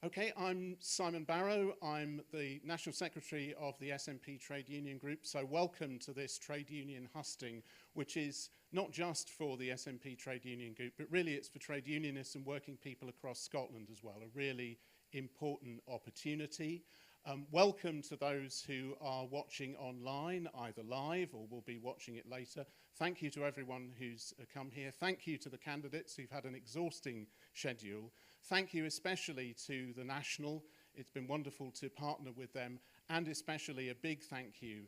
Okay, I'm Simon Barrow. I'm the National Secretary of the SNP Trade Union Group. So welcome to this trade union husting, which is not just for the SNP Trade Union Group, but really it's for trade unionists and working people across Scotland as well, a really important opportunity. Welcome to those who are watching online, either live or will be watching it later. Thank you to everyone who's come here. Thank you to the candidates who've had an exhausting schedule. Thank you especially to the National. It's been wonderful to partner with them, and especially a big thank you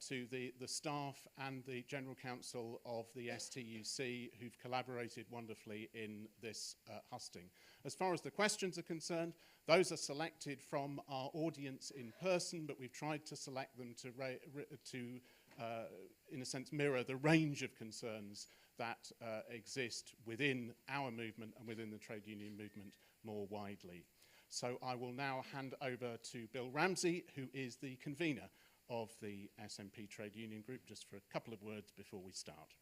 to the staff and the General Counsel of the STUC who've collaborated wonderfully in this husting. As far as the questions are concerned, those are selected from our audience in person, but we've tried to select them to in a sense, mirror the range of concerns that exist within our movement and within the trade union movement more widely. So I will now hand over to Bill Ramsey, who is the convener of the SNP Trade Union Group, just for a couple of words before we start.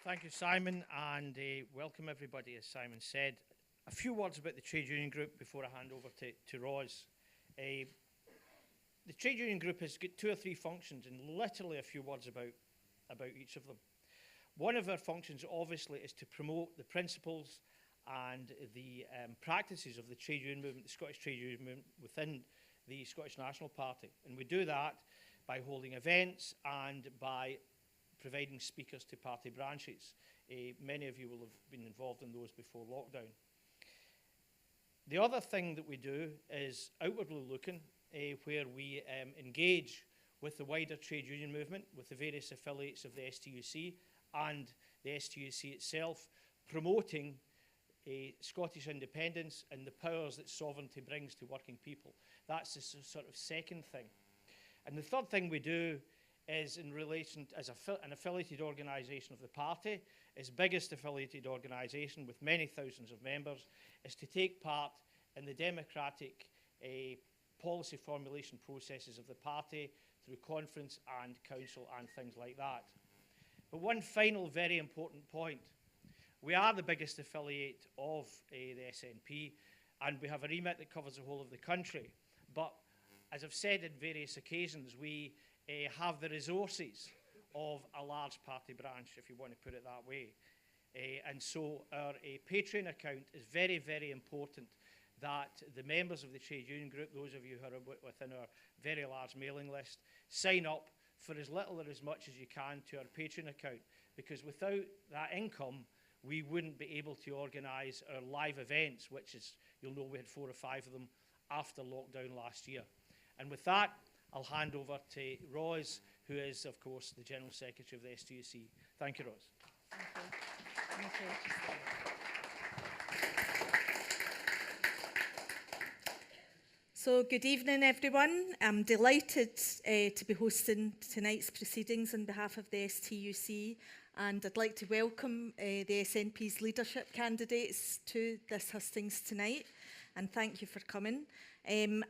Thank you, Simon, and welcome everybody, as Simon said. A few words about the Trade Union Group before I hand over to Roz. The Trade Union Group has got 2 or 3 functions, and literally a few words about each of them. One of our functions, obviously, is to promote the principles and the practices of the trade union movement, the Scottish trade union movement within the Scottish National Party. And we do that by holding events and by providing speakers to party branches. Many of you will have been involved in those before lockdown. The other thing that we do is outwardly looking, where we engage with the wider trade union movement, with the various affiliates of the STUC and the STUC itself, promoting Scottish independence and the powers that sovereignty brings to working people. That's the sort of second thing. And the third thing we do is in relation as an affiliated organisation of the party, its biggest affiliated organisation with many thousands of members, is to take part in the democratic policy formulation processes of the party through conference and council and things like that. But one final very important point. We are the biggest affiliate of the SNP, and we have a remit that covers the whole of the country. But as I've said on various occasions, we have the resources of a large party branch, if you want to put it that way. And so our Patreon account is very, very important, that the members of the Trade Union Group, those of you who are within our very large mailing list, sign up for as little or as much as you can to our Patreon account, because without that income, we wouldn't be able to organise our live events, which is, you'll know we had 4 or 5 of them after lockdown last year. And with that, I'll hand over to Roz, who is, of course, the General Secretary of the STUC. Thank you, Roz. Thank you. Thank you. So, good evening, everyone. I'm delighted to be hosting tonight's proceedings on behalf of the STUC, and I'd like to welcome the SNP's leadership candidates to this hustings tonight, and thank you for coming. And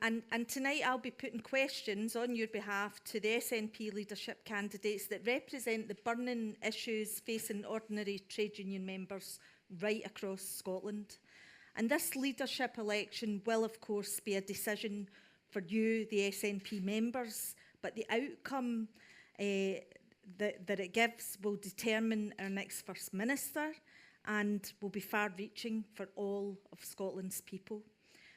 tonight I'll be putting questions on your behalf to the SNP leadership candidates that represent the burning issues facing ordinary trade union members right across Scotland. And this leadership election will, of course, be a decision for you, the SNP members, but the outcome that it gives will determine our next First Minister and will be far-reaching for all of Scotland's people.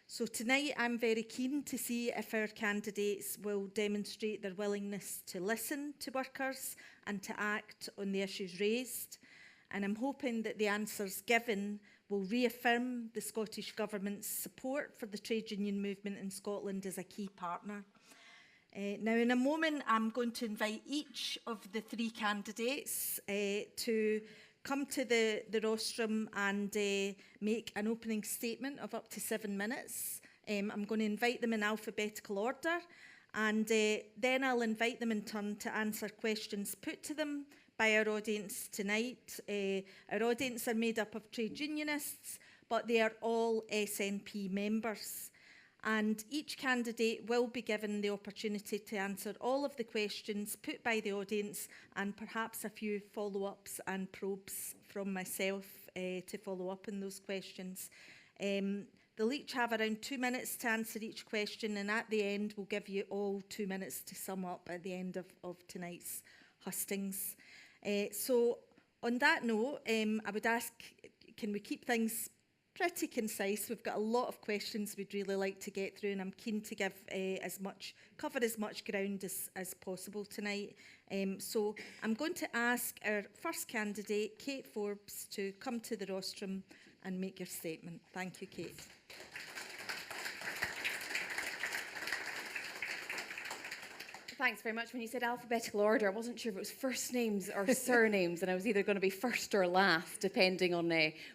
So tonight I'm very keen to see if our candidates will demonstrate their willingness to listen to workers and to act on the issues raised. And I'm hoping that the answers given will reaffirm the Scottish Government's support for the trade union movement in Scotland as a key partner. Now, in a moment, I'm going to invite each of the 3 candidates to come to the rostrum and make an opening statement of up to 7 minutes. I'm going to invite them in alphabetical order, and then I'll invite them in turn to answer questions put to them by our audience tonight. Our audience are made up of trade unionists, but they are all SNP members. And each candidate will be given the opportunity to answer all of the questions put by the audience and perhaps a few follow-ups and probes from myself to follow up on those questions. They'll each have around 2 minutes to answer each question, and at the end we'll give you all 2 minutes to sum up at the end of tonight's hustings. So on that note, I would ask, can we keep things pretty concise? We've got a lot of questions we'd really like to get through, and I'm keen to give cover as much ground as possible tonight. So I'm going to ask our first candidate, Kate Forbes, to come to the rostrum and make your statement. Thank you, Kate. Thanks very much. When you said alphabetical order, I wasn't sure if it was first names or surnames, and I was either going to be first or last, depending on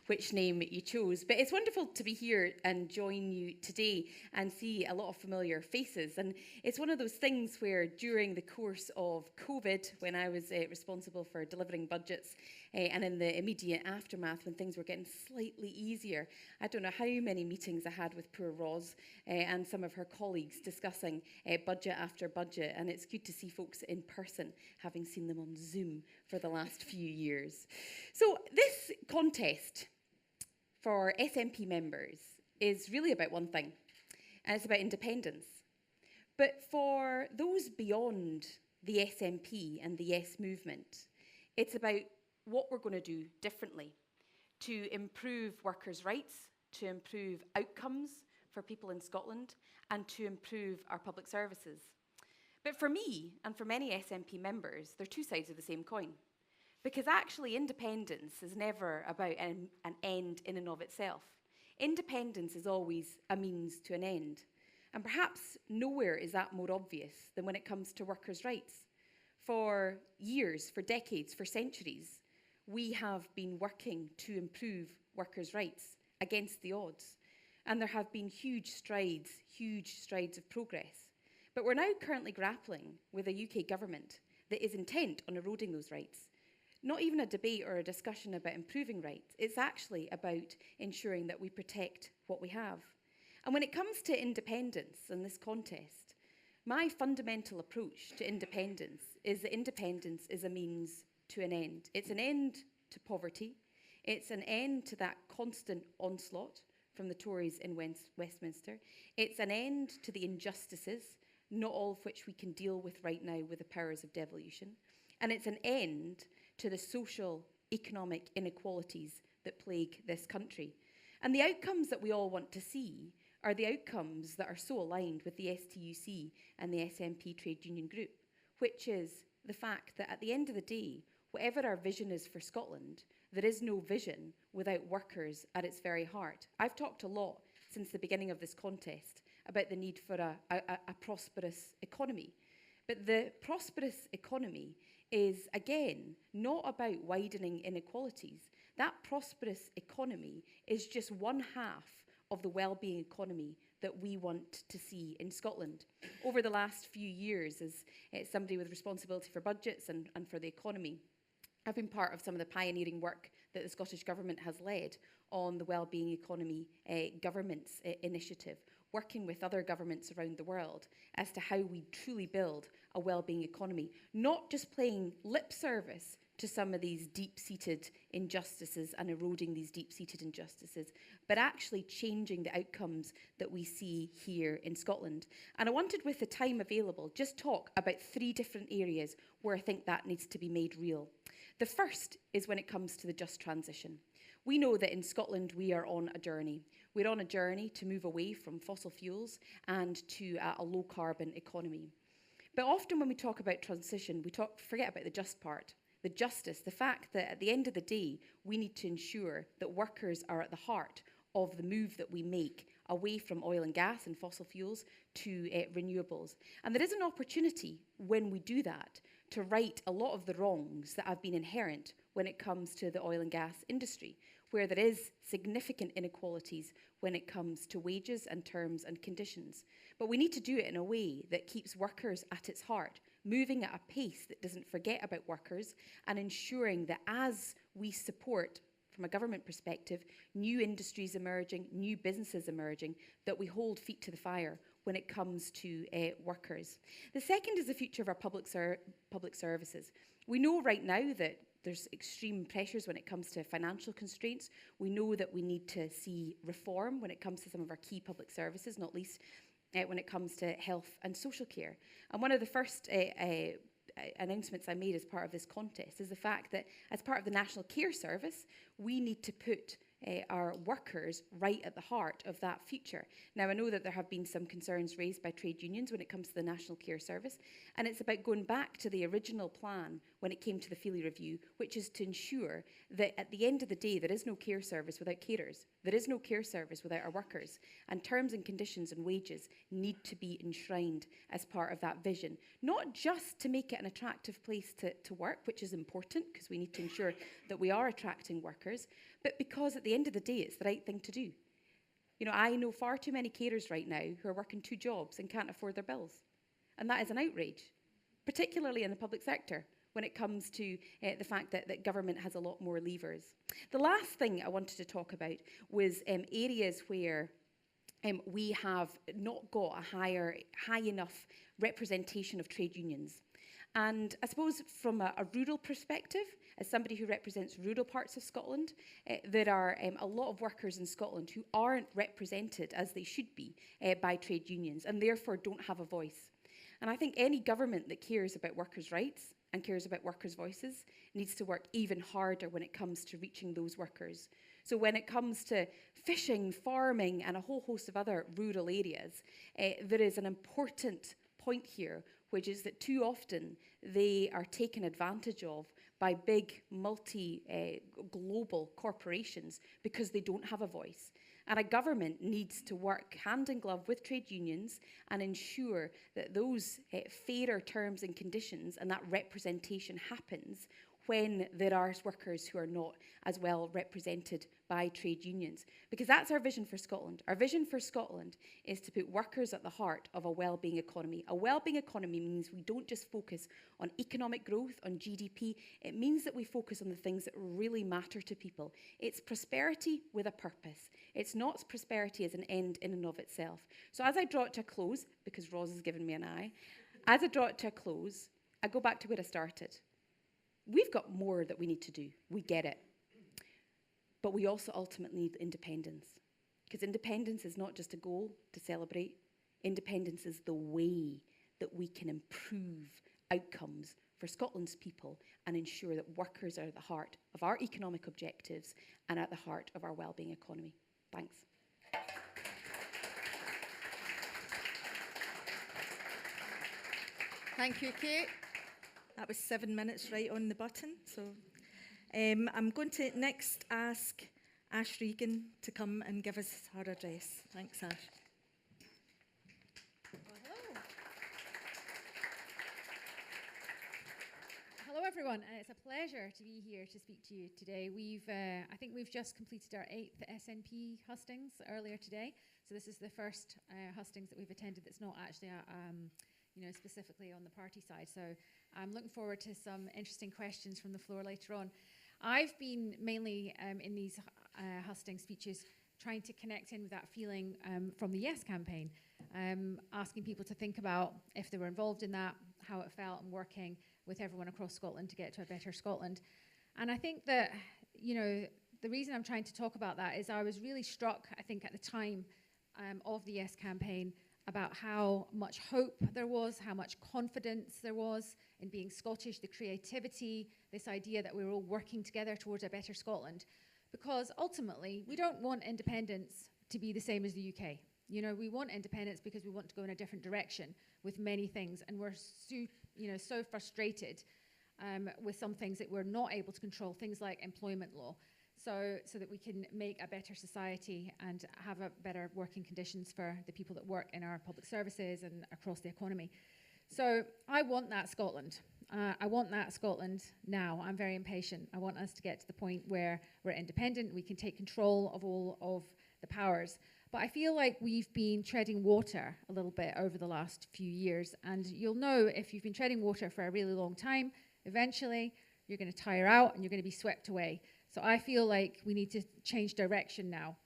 which name you chose. But it's wonderful to be here and join you today and see a lot of familiar faces. And it's one of those things where during the course of COVID, when I was responsible for delivering budgets, and in the immediate aftermath, when things were getting slightly easier, I don't know how many meetings I had with poor Ros and some of her colleagues discussing budget after budget. And it's good to see folks in person, having seen them on Zoom for the last few years. So this contest for SNP members is really about one thing, and it's about independence. But for those beyond the SNP and the Yes movement, it's about what we're going to do differently to improve workers' rights, to improve outcomes for people in Scotland, and to improve our public services. But for me, and for many SNP members, they're two sides of the same coin. Because actually independence is never about an end in and of itself. Independence is always a means to an end. And perhaps nowhere is that more obvious than when it comes to workers' rights. For years, for decades, for centuries, we have been working to improve workers' rights against the odds. And there have been huge strides of progress. But we're now currently grappling with a UK government that is intent on eroding those rights. Not even a debate or a discussion about improving rights. It's actually about ensuring that we protect what we have. And when it comes to independence in this contest, my fundamental approach to independence is that independence is a means to an end. It's an end to poverty. It's an end to that constant onslaught from the Tories in Westminster. It's an end to the injustices, not all of which we can deal with right now with the powers of devolution. And it's an end to the social, economic inequalities that plague this country. And the outcomes that we all want to see are the outcomes that are so aligned with the STUC and the SNP trade union group, which is the fact that at the end of the day, whatever our vision is for Scotland, there is no vision without workers at its very heart. I've talked a lot since the beginning of this contest about the need for a prosperous economy. But the prosperous economy is, again, not about widening inequalities. That prosperous economy is just one half of the well-being economy that we want to see in Scotland. Over the last few years, as somebody with responsibility for budgets and for the economy, I've been part of some of the pioneering work that the Scottish Government has led on the Wellbeing Economy Government's initiative, working with other governments around the world as to how we truly build a wellbeing economy, not just playing lip service to some of these deep-seated injustices and eroding these deep-seated injustices, but actually changing the outcomes that we see here in Scotland. And I wanted, with the time available, just talk about 3 different areas where I think that needs to be made real. The first is when it comes to the just transition. We know that in Scotland we are on a journey. We're on a journey to move away from fossil fuels and to a low-carbon economy. But often when we talk about transition, we forget about the just part. The justice, the fact that at the end of the day, we need to ensure that workers are at the heart of the move that we make away from oil and gas and fossil fuels to renewables. And there is an opportunity when we do that to right a lot of the wrongs that have been inherent when it comes to the oil and gas industry, where there is significant inequalities when it comes to wages and terms and conditions. But we need to do it in a way that keeps workers at its heart, moving at a pace that doesn't forget about workers, and ensuring that as we support, from a government perspective, new industries emerging, new businesses emerging, that we hold feet to the fire when it comes to workers. The second is the future of our public services. We know right now that there's extreme pressures when it comes to financial constraints. We know that we need to see reform when it comes to some of our key public services, not least when it comes to health and social care. And one of the first announcements I made as part of this contest is the fact that as part of the National Care Service, we need to put our workers right at the heart of that future. Now, I know that there have been some concerns raised by trade unions when it comes to the National Care Service, and it's about going back to the original plan when it came to the Feely Review, which is to ensure that at the end of the day, there is no care service without carers. There is no care service without our workers, and terms and conditions and wages need to be enshrined as part of that vision, not just to make it an attractive place to work, which is important because we need to ensure that we are attracting workers, but because at the end of the day, it's the right thing to do. You know, I know far too many carers right now who are working 2 jobs and can't afford their bills. And that is an outrage, particularly in the public sector, when it comes to the fact that government has a lot more levers. The last thing I wanted to talk about was areas where we have not got a high enough representation of trade unions. And I suppose from a rural perspective, as somebody who represents rural parts of Scotland, there are a lot of workers in Scotland who aren't represented as they should be by trade unions and therefore don't have a voice. And I think any government that cares about workers' rights and cares about workers' voices needs to work even harder when it comes to reaching those workers. So when it comes to fishing, farming, and a whole host of other rural areas, there is an important point here, which is that too often they are taken advantage of by big multi-global corporations because they don't have a voice. And a government needs to work hand in glove with trade unions and ensure that those fairer terms and conditions and that representation happens when there are workers who are not as well represented by trade unions. Because that's our vision for Scotland. Our vision for Scotland is to put workers at the heart of a well-being economy. A well-being economy means we don't just focus on economic growth, on GDP. It means that we focus on the things that really matter to people. It's prosperity with a purpose. It's not prosperity as an end in and of itself. So as I draw it to a close, because Roz has given me an eye, as I draw it to a close, I go back to where I started. We've got more that we need to do. We get it. But we also ultimately need independence. Because independence is not just a goal to celebrate. Independence is the way that we can improve outcomes for Scotland's people and ensure that workers are at the heart of our economic objectives and at the heart of our wellbeing economy. Thanks. Thank you, Kate. That was 7 minutes right on the button. So I'm going to next ask Ash Regan to come and give us her address. Thanks, Ash. Hello everyone, it's a pleasure to be here to speak to you today. I think we've just completed our 8th SNP hustings earlier today. So this is the first hustings that we've attended that's not actually specifically on the party side. So I'm looking forward to some interesting questions from the floor later on. I've been mainly in these husting speeches trying to connect in with that feeling from the Yes campaign, asking people to think about if they were involved in that, how it felt, and working with everyone across Scotland to get to a better Scotland. And I think that, the reason I'm trying to talk about that is I was really struck, I think, at the time of the Yes campaign about how much hope there was, how much confidence there was in being Scottish, the creativity, this idea that we were all working together towards a better Scotland. Because ultimately, we don't want independence to be the same as the UK. We want independence because we want to go in a different direction with many things, and we're so frustrated with some things that we're not able to control, things like employment law. So that we can make a better society and have a better working conditions for the people that work in our public services and across the economy. So I want that Scotland. I want that Scotland now. I'm very impatient. I want us to get to the point where we're independent, we can take control of all of the powers. But I feel like we've been treading water a little bit over the last few years. And you'll know if you've been treading water for a really long time, eventually you're going to tire out and you're going to be swept away. So I feel like we need to change direction now,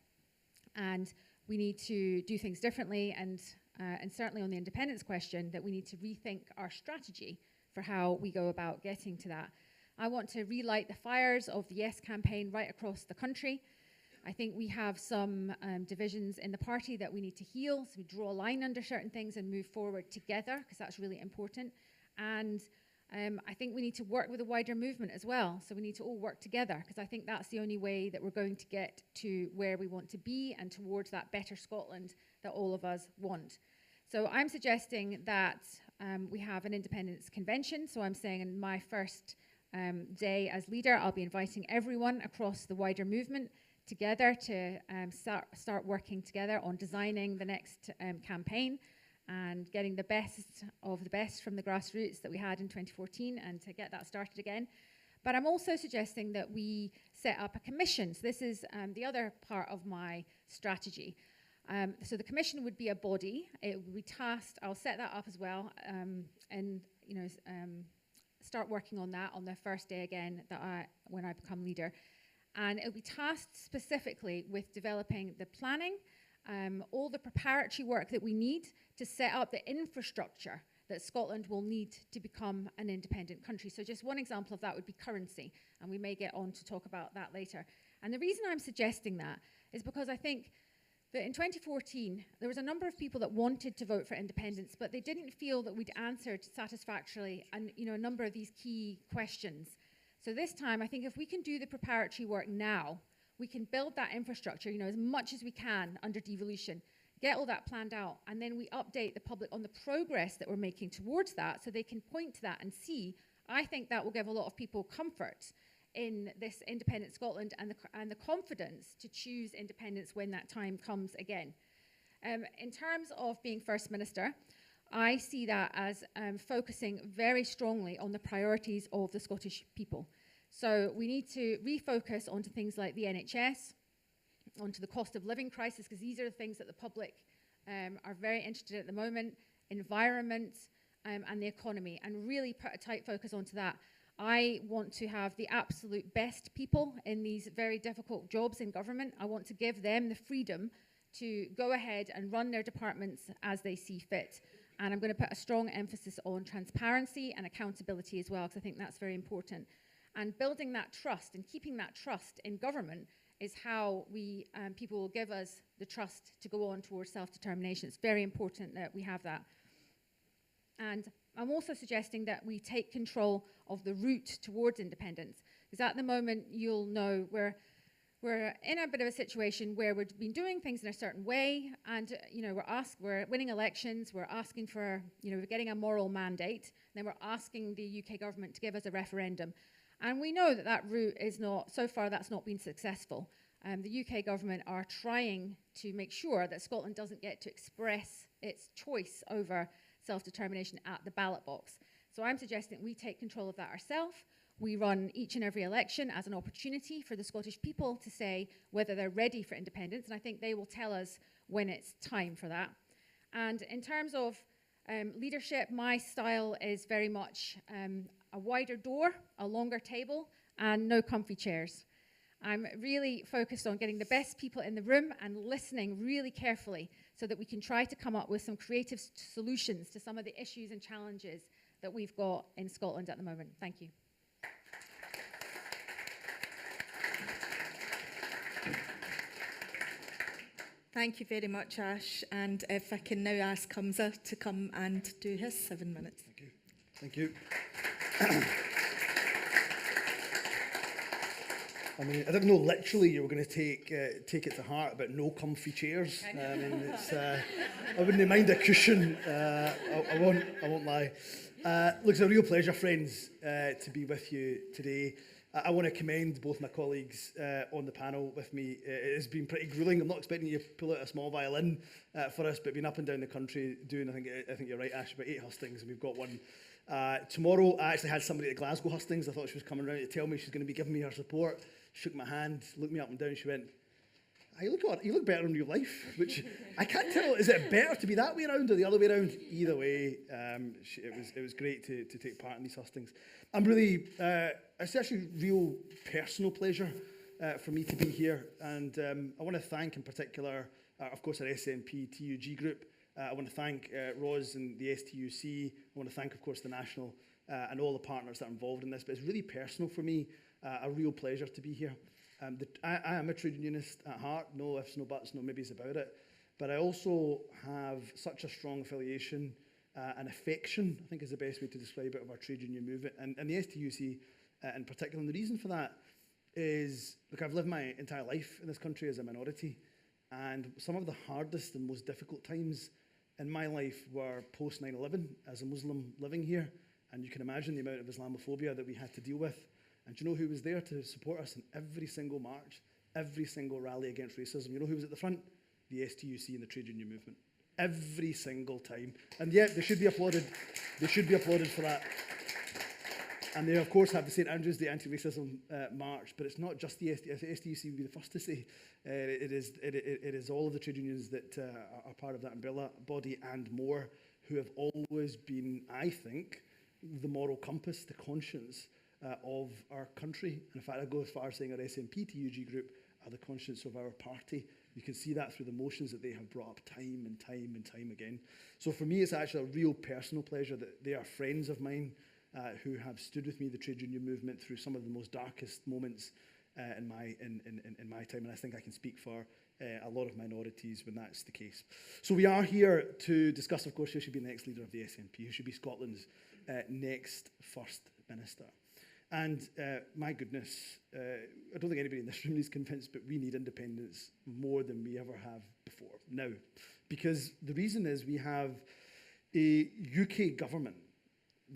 and we need to do things differently, and certainly on the independence question, that we need to rethink our strategy for how we go about getting to that. I want to relight the fires of the Yes campaign right across the country. I think we have some divisions in the party that we need to heal, so we draw a line under certain things and move forward together, because that's really important. And I think we need to work with a wider movement as well, so we need to all work together, because I think that's the only way that we're going to get to where we want to be and towards that better Scotland that all of us want. So I'm suggesting that we have an independence convention, so I'm saying in my first day as leader, I'll be inviting everyone across the wider movement together to start working together on designing the next campaign and getting the best of the best from the grassroots that we had in 2014 and to get that started again. But I'm also suggesting that we set up a commission. So this is the other part of my strategy. So the commission would be a body. It would be tasked, I'll set that up as well, and start working on that on the first day again when I become leader. And it'll be tasked specifically with developing the planning, all the preparatory work that we need to set up the infrastructure that Scotland will need to become an independent country. So just one example of that would be currency, and we may get on to talk about that later. And the reason I'm suggesting that is because I think that in 2014, there was a number of people that wanted to vote for independence, but they didn't feel that we'd answered satisfactorily a number of these key questions. So this time, I think if we can do the preparatory work now, we can build that infrastructure, as much as we can under devolution, get all that planned out, and then we update the public on the progress that we're making towards that so they can point to that and see. I think that will give a lot of people comfort in this independent Scotland and the confidence to choose independence when that time comes again. In terms of being First Minister, I see that as focusing very strongly on the priorities of the Scottish people. So we need to refocus onto things like the NHS, onto the cost of living crisis, because these are the things that the public are very interested in at the moment, environment and the economy, and really put a tight focus onto that. I want to have the absolute best people in these very difficult jobs in government. I want to give them the freedom to go ahead and run their departments as they see fit. And I'm going to put a strong emphasis on transparency and accountability as well, because I think that's very important. And building that trust and keeping that trust in government is how people will give us the trust to go on towards self-determination. It's very important that we have that. And I'm also suggesting that we take control of the route towards independence, because at the moment, you'll know we're in a bit of a situation where we've been doing things in a certain way, and we're winning elections, we're asking for, we're getting a moral mandate, and then we're asking the UK government to give us a referendum. And we know that that route is not, so far that's not been successful. The UK government are trying to make sure that Scotland doesn't get to express its choice over self-determination at the ballot box. So I'm suggesting we take control of that ourselves. We run each and every election as an opportunity for the Scottish people to say whether they're ready for independence, and I think they will tell us when it's time for that. And in terms of leadership, my style is very much a wider door, a longer table, and no comfy chairs. I'm really focused on getting the best people in the room and listening really carefully so that we can try to come up with some creative solutions to some of the issues and challenges that we've got in Scotland at the moment. Thank you. Thank you very much, Ash. And if I can now ask Humza to come and do his 7 minutes. Thank you. I mean, I didn't know literally you were going to take it to heart about no comfy chairs. I mean, I wouldn't mind a cushion. I won't lie. Look, it's a real pleasure, friends, to be with you today. I want to commend both my colleagues on the panel with me. It has been pretty gruelling. I'm not expecting you to pull out a small violin for us, but being up and down the country doing, I think you're right, Ash, about 8 hustings, and we've got one tomorrow. I actually had somebody at Glasgow hustings. I thought she was coming around to tell me she's going to be giving me her support. Shook my hand, looked me up and down. She went, you look better in real life, which I can't tell. Is it better to be that way around or the other way around? Either way, it was great to take part in these hustings. I'm really, it's actually real personal pleasure for me to be here, and I want to thank in particular, of course, our SNP TUG group. I want to thank Roz and the STUC. I want to thank, of course, the National and all the partners that are involved in this. But it's really personal for me, a real pleasure to be here. I am a trade unionist at heart, no ifs, no buts, no maybes about it. But I also have such a strong affiliation and affection, I think is the best way to describe it, of our trade union movement. And the STUC in particular. And the reason for that is, look, I've lived my entire life in this country as a minority. And some of the hardest and most difficult times in my life were post 9/11 as a Muslim living here. And you can imagine the amount of Islamophobia that we had to deal with. And do you know who was there to support us in every single march, every single rally against racism? You know who was at the front? The STUC and the trade union movement. Every single time. And yet, they should be applauded. They should be applauded for that. And they, of course, have the St Andrews Day anti-racism march, but it's not just the STUC would be the first to say. It is all of the trade unions that are part of that umbrella body and more, who have always been, I think, the moral compass, the conscience of our country. And in fact, I go as far as saying our SNP TUG group are the conscience of our party. You can see that through the motions that they have brought up time and time and time again. So for me, it's actually a real personal pleasure that they are friends of mine who have stood with me, the trade union movement, through some of the most darkest moments in my time. And I think I can speak for a lot of minorities when that's the case. So we are here to discuss, of course, who should be the next leader of the SNP, who should be Scotland's next First Minister. And my goodness, I don't think anybody in this room is convinced, but we need independence more than we ever have before now. Because the reason is we have a UK government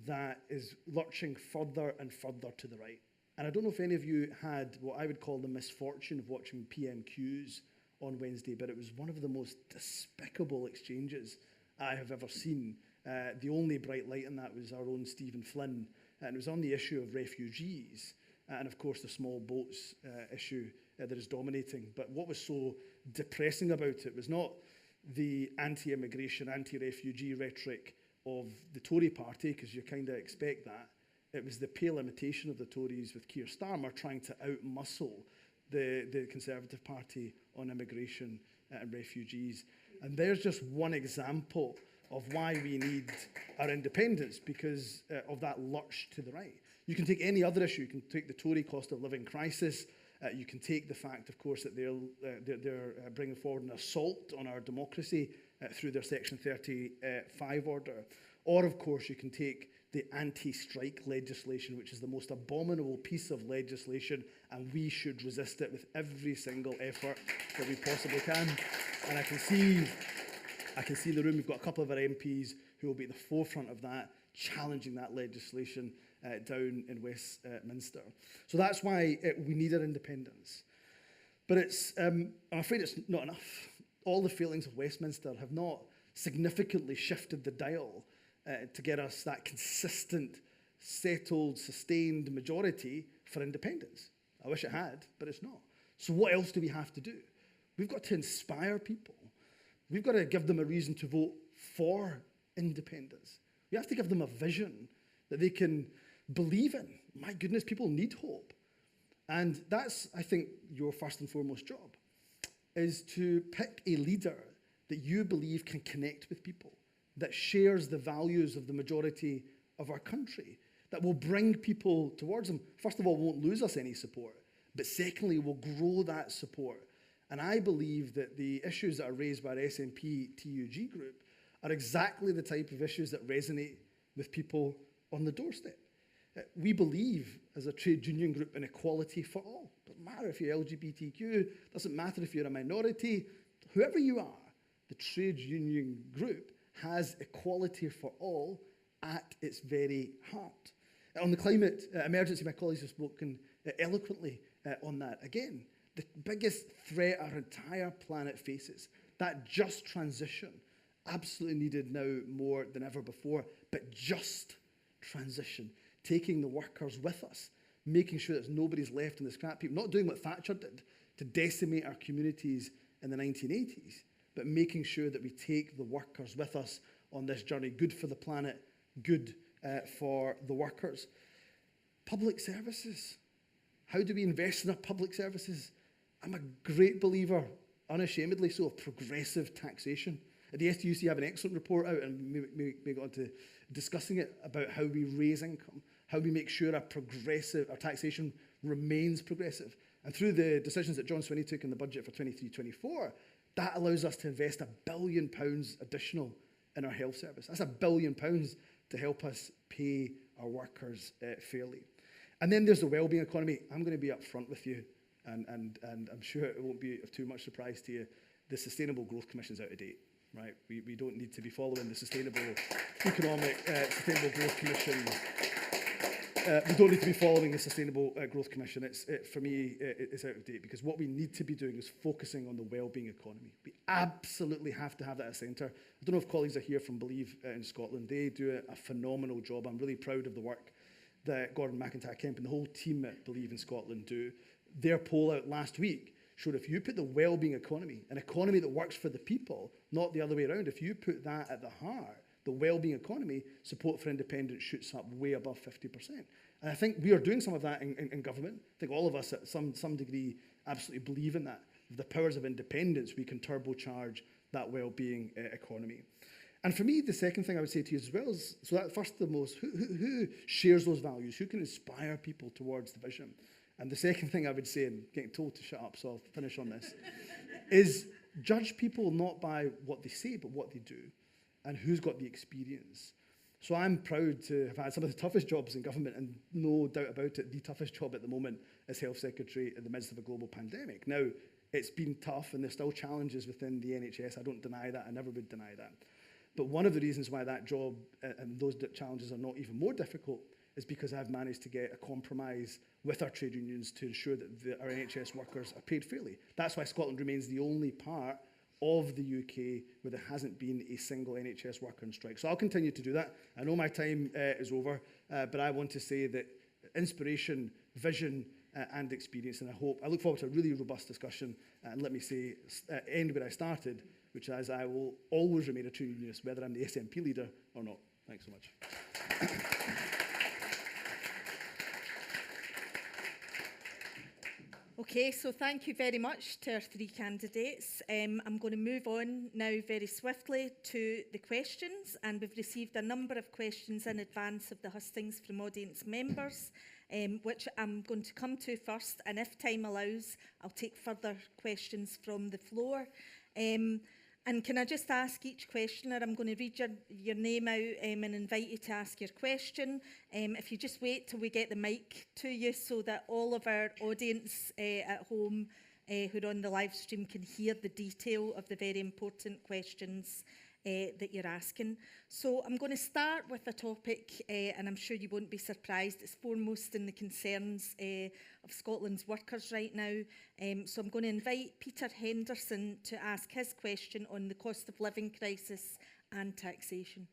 that is lurching further and further to the right. And I don't know if any of you had what I would call the misfortune of watching PMQs on Wednesday, but it was one of the most despicable exchanges I have ever seen. The only bright light in that was our own Stephen Flynn, and it was on the issue of refugees, and of course the small boats issue that is dominating. But what was so depressing about it was not the anti-immigration, anti-refugee rhetoric of the Tory party, because you kind of expect that. It was the pale imitation of the Tories with Keir Starmer trying to outmuscle the Conservative Party on immigration and refugees. And there's just one example of why we need our independence, because of that lurch to the right. You can take any other issue. You can take the Tory cost of living crisis. You can take the fact, of course, that they're bringing forward an assault on our democracy through their Section 35 order. Or, of course, you can take the anti-strike legislation, which is the most abominable piece of legislation, and we should resist it with every single effort that we possibly can. And I can see in the room, we've got a couple of our MPs who will be at the forefront of that, challenging that legislation down in Westminster. So that's why we need our independence. But I'm afraid it's not enough. All the failings of Westminster have not significantly shifted the dial to get us that consistent, settled, sustained majority for independence. I wish it had, but it's not. So what else do we have to do? We've got to inspire people. We've got to give them a reason to vote for independence. We have to give them a vision that they can believe in. My goodness, people need hope. And that's, I think, your first and foremost job, is to pick a leader that you believe can connect with people, that shares the values of the majority of our country, that will bring people towards them. First of all, won't lose us any support, but secondly, will grow that support. And I believe that the issues that are raised by our SNP TUG group are exactly the type of issues that resonate with people on the doorstep. We believe, as a trade union group, in equality for all. Doesn't matter if you're LGBTQ, doesn't matter if you're a minority, whoever you are, the trade union group has equality for all at its very heart. On the climate emergency, my colleagues have spoken eloquently on that. Again, the biggest threat our entire planet faces, that just transition, absolutely needed now more than ever before, but just transition, taking the workers with us, making sure that nobody's left in the scrap heap, not doing what Thatcher did to decimate our communities in the 1980s, but making sure that we take the workers with us on this journey, good for the planet, good for the workers. Public services. How do we invest in our public services? I'm a great believer, unashamedly so, of progressive taxation. At the STUC, have an excellent report out, and we got on to discussing it about how we raise income, how we make sure our taxation remains progressive. And through the decisions that John Swinney took in the budget for 23-24, that allows us to invest £1 billion additional in our health service. That's £1 billion to help us pay our workers fairly. And then there's the wellbeing economy. I'm going to be upfront with you, and I'm sure it won't be of too much surprise to you. The Sustainable Growth Commission's out of date, right? We don't need to be following the Sustainable Sustainable Growth Commission. We don't need to be following the Sustainable Growth Commission. For me, it's out of date, because what we need to be doing is focusing on the wellbeing economy. We absolutely have to have that at centre. I don't know if colleagues are here from Believe in Scotland. They do a phenomenal job. I'm really proud of the work that Gordon McIntyre-Kemp and the whole team at Believe in Scotland do. Their poll out last week showed if you put the wellbeing economy, an economy that works for the people, not the other way around, if you put that at the heart, the wellbeing economy, support for independence shoots up way above 50%. And I think we are doing some of that in government. I think all of us at some degree absolutely believe in that. With the powers of independence, we can turbocharge that wellbeing economy. And for me, the second thing I would say to you as well is, so that first and most, who shares those values? Who can inspire people towards the vision? And the second thing I would say, and getting told to shut up, so I'll finish on this, is judge people not by what they say, but what they do, and who's got the experience. So I'm proud to have had some of the toughest jobs in government, and no doubt about it, the toughest job at the moment as Health Secretary in the midst of a global pandemic. Now, it's been tough, and there's still challenges within the NHS. I don't deny that. I never would deny that. But one of the reasons why that job and those challenges are not even more difficult is because I've managed to get a compromise with our trade unions to ensure that our NHS workers are paid fairly. That's why Scotland remains the only part of the UK where there hasn't been a single NHS worker on strike. So I'll continue to do that. I know my time is over, but I want to say that inspiration, vision, and experience, and I look forward to a really robust discussion. And let me say, end where I started, which is I will always remain a true unionist, whether I'm the SNP leader or not. Thanks so much. Okay, so thank you very much to our three candidates. I'm going to move on now very swiftly to the questions, and we've received a number of questions in advance of the hustings from audience members, which I'm going to come to first, and if time allows, I'll take further questions from the floor. And can I just ask each questioner, I'm going to read your name out and invite you to ask your question. If you just wait till we get the mic to you so that all of our audience at home who are on the live stream can hear the detail of the very important questions that you're asking. So I'm going to start with a topic, and I'm sure you won't be surprised, it's foremost in the concerns of Scotland's workers right now. So I'm going to invite Peter Henderson to ask his question on the cost of living crisis and taxation.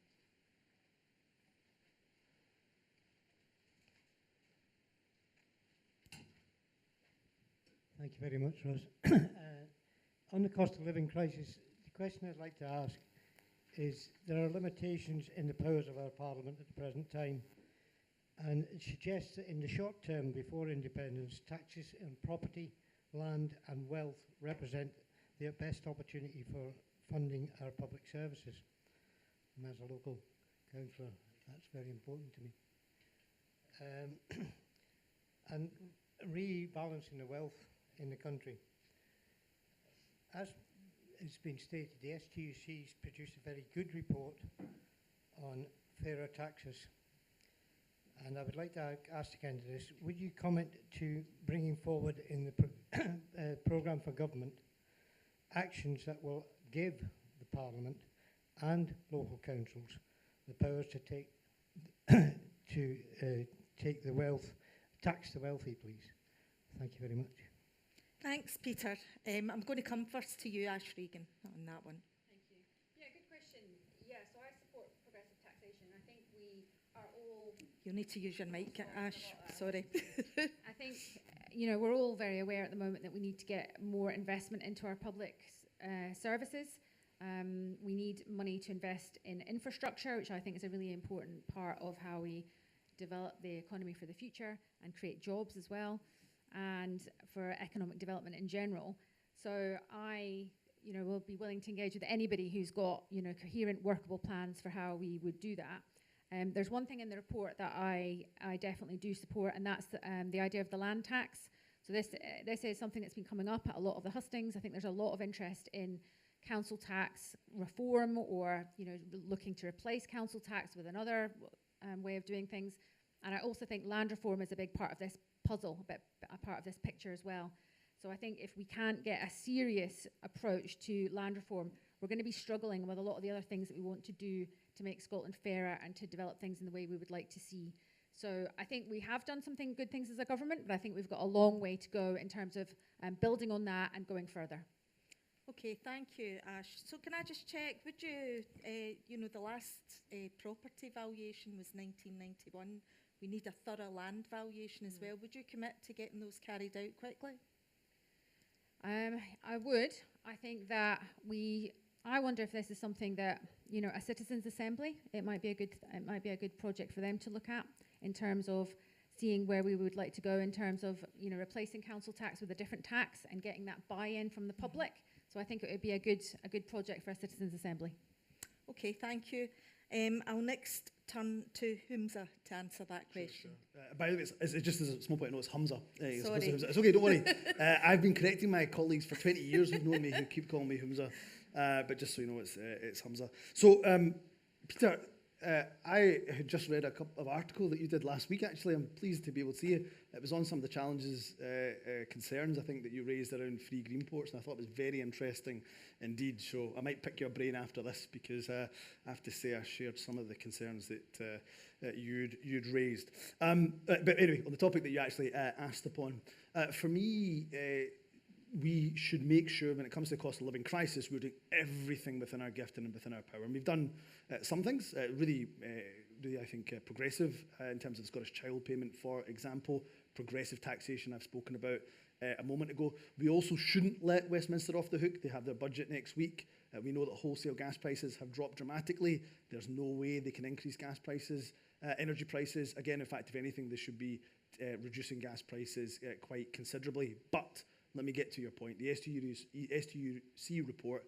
Thank you very much, Ros. On the cost of living crisis, the question I'd like to ask is there are limitations in the powers of our Parliament at the present time, and it suggests that in the short term before independence, taxes on property, land and wealth represent the best opportunity for funding our public services. And as a local councillor, that's very important to me. And rebalancing the wealth in the country. As it's been stated, the STUC's produced a very good report on fairer taxes. And I would like to ask the candidates, would you comment to bringing forward in the programme for government actions that will give the Parliament and local councils the powers to take take the wealth, tax the wealthy, please? Thank you very much. Thanks, Peter. I'm going to come first to you, Ash Regan, on that one. Thank you. Yeah, good question. Yeah, so I support progressive taxation. I think we are all... You'll need to use your mic, Ash. Sorry. I think, you know, we're all very aware at the moment that we need to get more investment into our public services. We need money to invest in infrastructure, which I think is a really important part of how we develop the economy for the future and create jobs as well. and for economic development in general. So I, will be willing to engage with anybody who's got, coherent, workable plans for how we would do that. There's one thing in the report that I definitely do support, and that's the idea of the land tax. So this is something that's been coming up at a lot of the hustings. I think there's a lot of interest in council tax reform, or looking to replace council tax with another way of doing things. And I also think land reform is a big part of this puzzle, a part of this picture as well. So I think if we can't get a serious approach to land reform, we're going to be struggling with a lot of the other things that we want to do to make Scotland fairer and to develop things in the way we would like to see. So I think we have done some good things as a government, but I think we've got a long way to go in terms of building on that and going further. Okay, thank you, Ash. So can I just check, would you, the last property valuation was 1991. We need a thorough land valuation as well. Would you commit to getting those carried out quickly? I would. I think that I wonder if this is something that, a citizens' assembly, it might be a good project for them to look at in terms of seeing where we would like to go in terms of, replacing council tax with a different tax and getting that buy-in from the public. So I think it would be a good project for a citizens' assembly. Okay, thank you. I'll next turn to Humza to answer that question. Sure. By the way, it's just as a small point, I know it's Humza. Sorry. It's okay, don't worry. I've been correcting my colleagues for 20 years who've known me, who keep calling me Humza. But just so you know, it's Humza. So, Peter, I had just read a couple of article that you did last week, actually. I'm pleased to be able to see it. It was on some of the challenges, concerns, I think, that you raised around free green ports, and I thought it was very interesting indeed. So I might pick your brain after this, because I have to say I shared some of the concerns that you'd raised. But anyway, on the topic that you actually asked upon, for me, we should make sure when it comes to the cost of living crisis, we're doing everything within our gift and within our power. And we've done some things really, I think, progressive in terms of the Scottish Child Payment, for example, progressive taxation I've spoken about a moment ago. We also shouldn't let Westminster off the hook. They have their budget next week. We know that wholesale gas prices have dropped dramatically. There's no way they can increase gas prices, energy prices. Again, in fact, if anything, they should be reducing gas prices quite considerably. But let me get to your point. The STUC report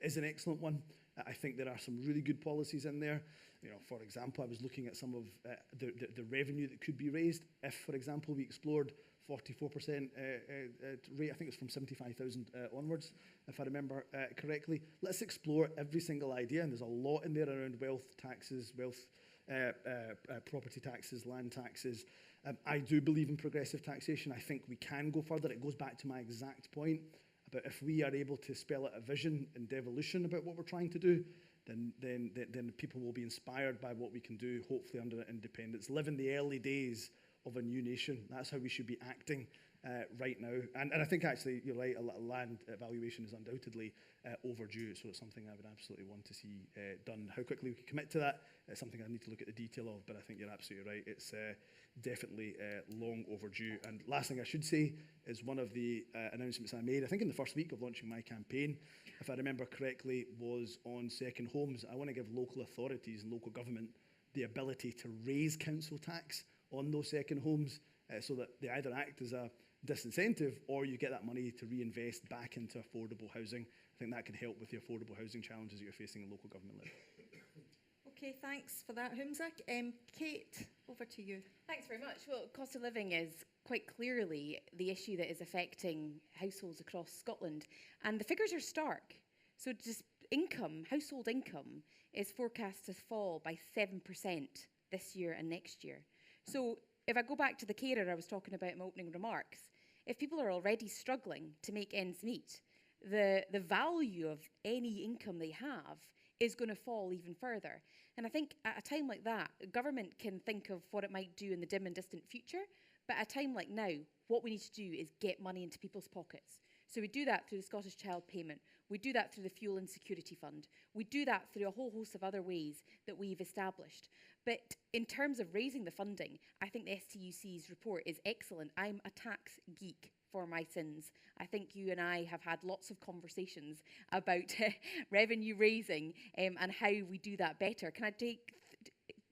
is an excellent one. I think there are some really good policies in there. For example, I was looking at some of the revenue that could be raised if, for example, we explored 44% rate. I think it's from 75,000 onwards, if I remember correctly. Let's explore every single idea, and there's a lot in there around wealth taxes, property taxes, land taxes. I do believe in progressive taxation. I think we can go further. It goes back to my exact point about if we are able to spell out a vision and devolution about what we're trying to do, then people will be inspired by what we can do, hopefully under independence. Live in the early days of a new nation. That's how we should be acting right now. And I think actually, you're right, a land valuation is undoubtedly overdue, so it's something I would absolutely want to see done. How quickly we can commit to that is something I need to look at the detail of, but I think you're absolutely right. It's definitely long overdue. And last thing I should say is one of the announcements I made, I think in the first week of launching my campaign, if I remember correctly, was on second homes. I want to give local authorities and local government the ability to raise council tax on those second homes so that they either act as a disincentive or you get that money to reinvest back into affordable housing. I think that can help with the affordable housing challenges that you're facing in local government level. Okay, thanks for that, Humza. Kate, over to you. Thanks very much. Well, cost of living is quite clearly the issue that is affecting households across Scotland. And the figures are stark. So just household income is forecast to fall by 7% this year and next year. So if I go back to the carer I was talking about in my opening remarks, if people are already struggling to make ends meet, the value of any income they have is going to fall even further. And I think at a time like that, government can think of what it might do in the dim and distant future, but at a time like now, what we need to do is get money into people's pockets. So we do that through the Scottish Child Payment. We do that through the Fuel Insecurity Fund. We do that through a whole host of other ways that we've established. But in terms of raising the funding, I think the STUC's report is excellent. I'm a tax geek for my sins. I think you and I have had lots of conversations about revenue raising and how we do that better. Can I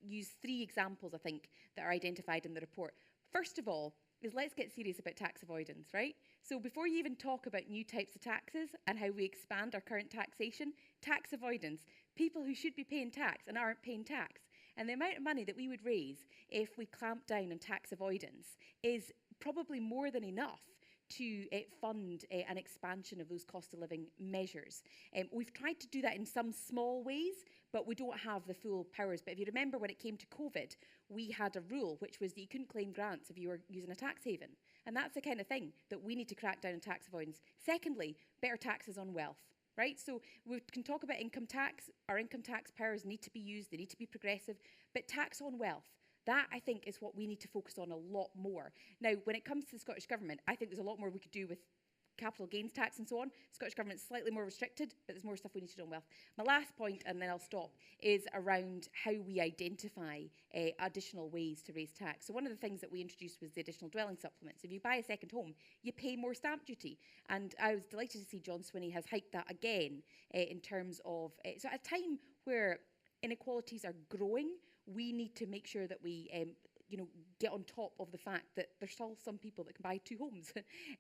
use 3 examples, I think, that are identified in the report? First of all, is let's get serious about tax avoidance, right? So before you even talk about new types of taxes and how we expand our current taxation, tax avoidance, people who should be paying tax and aren't paying tax, and the amount of money that we would raise if we clamp down on tax avoidance is probably more than enough to fund an expansion of those cost of living measures. We've tried to do that in some small ways, but we don't have the full powers. But if you remember when it came to COVID, we had a rule which was that you couldn't claim grants if you were using a tax haven. And that's the kind of thing that we need to crack down on tax avoidance. Secondly, better taxes on wealth. Right, so we can talk about income tax. Our income tax powers need to be used, they need to be progressive, but tax on wealth, that I think is what we need to focus on a lot more. Now, when it comes to the Scottish Government, I think there's a lot more we could do with capital gains tax and so on. Scottish Government's slightly more restricted, but there's more stuff we need to do on wealth. My last point, and then I'll stop, is around how we identify additional ways to raise tax. So one of the things that we introduced was the additional dwelling supplements. If you buy a second home, you pay more stamp duty. And I was delighted to see John Swinney has hiked that again in terms of, so at a time where inequalities are growing, we need to make sure that we get on top of the fact that there's still some people that can buy 2 homes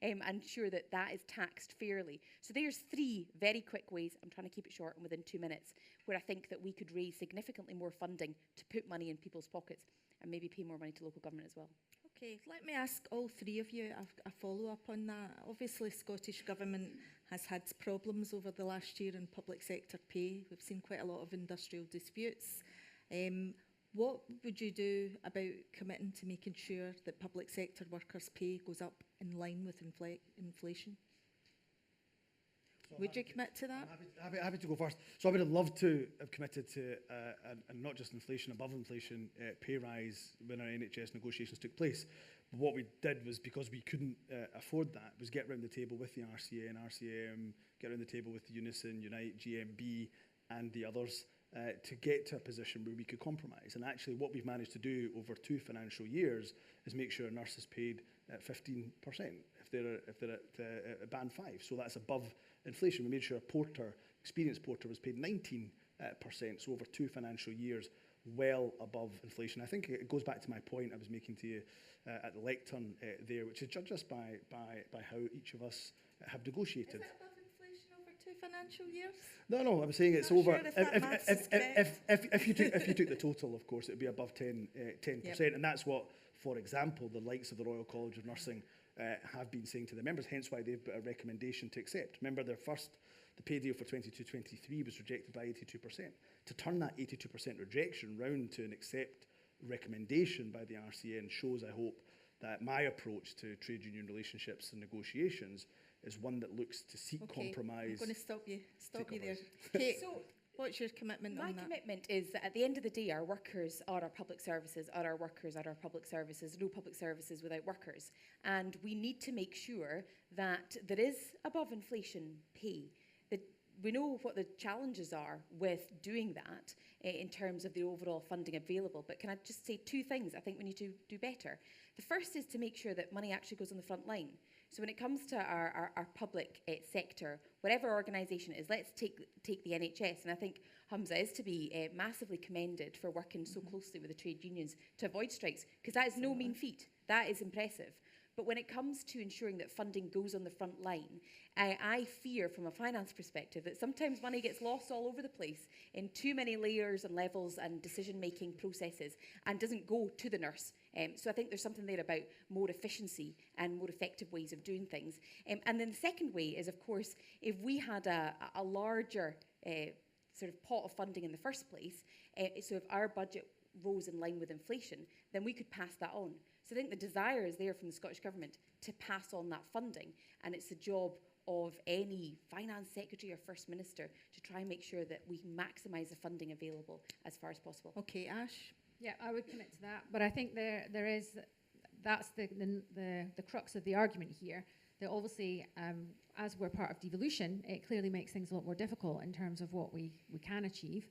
and ensure that that is taxed fairly. So there's 3 very quick ways, I'm trying to keep it short and within 2 minutes, where I think that we could raise significantly more funding to put money in people's pockets and maybe pay more money to local government as well. Okay, let me ask all 3 of you a follow-up on that. Obviously, Scottish Government has had problems over the last year in public sector pay. We've seen quite a lot of industrial disputes. What would you do about committing to making sure that public sector workers' pay goes up in line with inflation? Would you commit to that? Happy to go first. So I would have loved to have committed to, and not just inflation, above inflation pay rise when our NHS negotiations took place. But what we did was, because we couldn't afford that, was get round the table with the RCA and RCM, get round the table with Unison, Unite, GMB and the others, to get to a position where we could compromise. And actually what we've managed to do over 2 financial years is make sure nurses paid at 15% if they're at band 5. So that's above inflation. We made sure a porter, experienced porter, was paid 19%. So over 2 financial years, well above inflation. I think it goes back to my point I was making to you at the lectern there, which is judge us by how each of us have negotiated. Is it above inflation over 2 financial years? No, I'm saying it's Not over. Sure If you took the total, of course, it would be above 10%, yep. And that's what, for example, the likes of the Royal College of Nursing have been saying to the members, hence why they've put a recommendation to accept. Remember, the pay deal for 22-23 was rejected by 82%. To turn that 82% rejection round to an accept recommendation by the RCN shows, I hope, that my approach to trade union relationships and negotiations is one that looks to seek compromise. I'm going to stop you there. Kate, so what's your commitment on that? My commitment is that at the end of the day, our workers are our public services, are our workers are our public services, no public services without workers. And we need to make sure that there is above inflation pay. That we know what the challenges are with doing that in terms of the overall funding available. But can I just say 2 things I think we need to do better? The first is to make sure that money actually goes on the front line. So when it comes to our public sector, whatever organisation it is, let's take the NHS. And I think Humza is to be massively commended for working so closely with the trade unions to avoid strikes, because that is no mean feat. That is impressive. But when it comes to ensuring that funding goes on the front line, I fear from a finance perspective that sometimes money gets lost all over the place in too many layers and levels and decision-making processes and doesn't go to the nurse. So I think there's something there about more efficiency and more effective ways of doing things. And then the second way is, of course, if we had a larger sort of pot of funding in the first place, so if our budget rose in line with inflation, then we could pass that on. So I think the desire is there from the Scottish Government to pass on that funding, and it's the job of any finance secretary or first minister to try and make sure that we maximise the funding available as far as possible. Okay, Ash? Yeah, I would commit to that, but I think that's the crux of the argument here, that obviously as we're part of devolution, it clearly makes things a lot more difficult in terms of what we can achieve.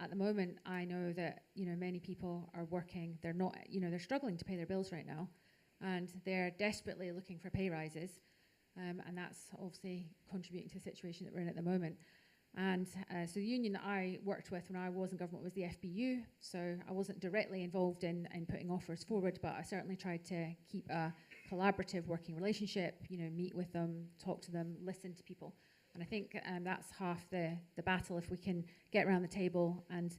At the moment, I know that many people are working. They're not, they're struggling to pay their bills right now, and they're desperately looking for pay rises, and that's obviously contributing to the situation that we're in at the moment. And so the union that I worked with when I was in government was the FBU, so I wasn't directly involved in putting offers forward, but I certainly tried to keep a collaborative working relationship, you know, meet with them, talk to them, listen to people. And I think that's half the battle, if we can get around the table and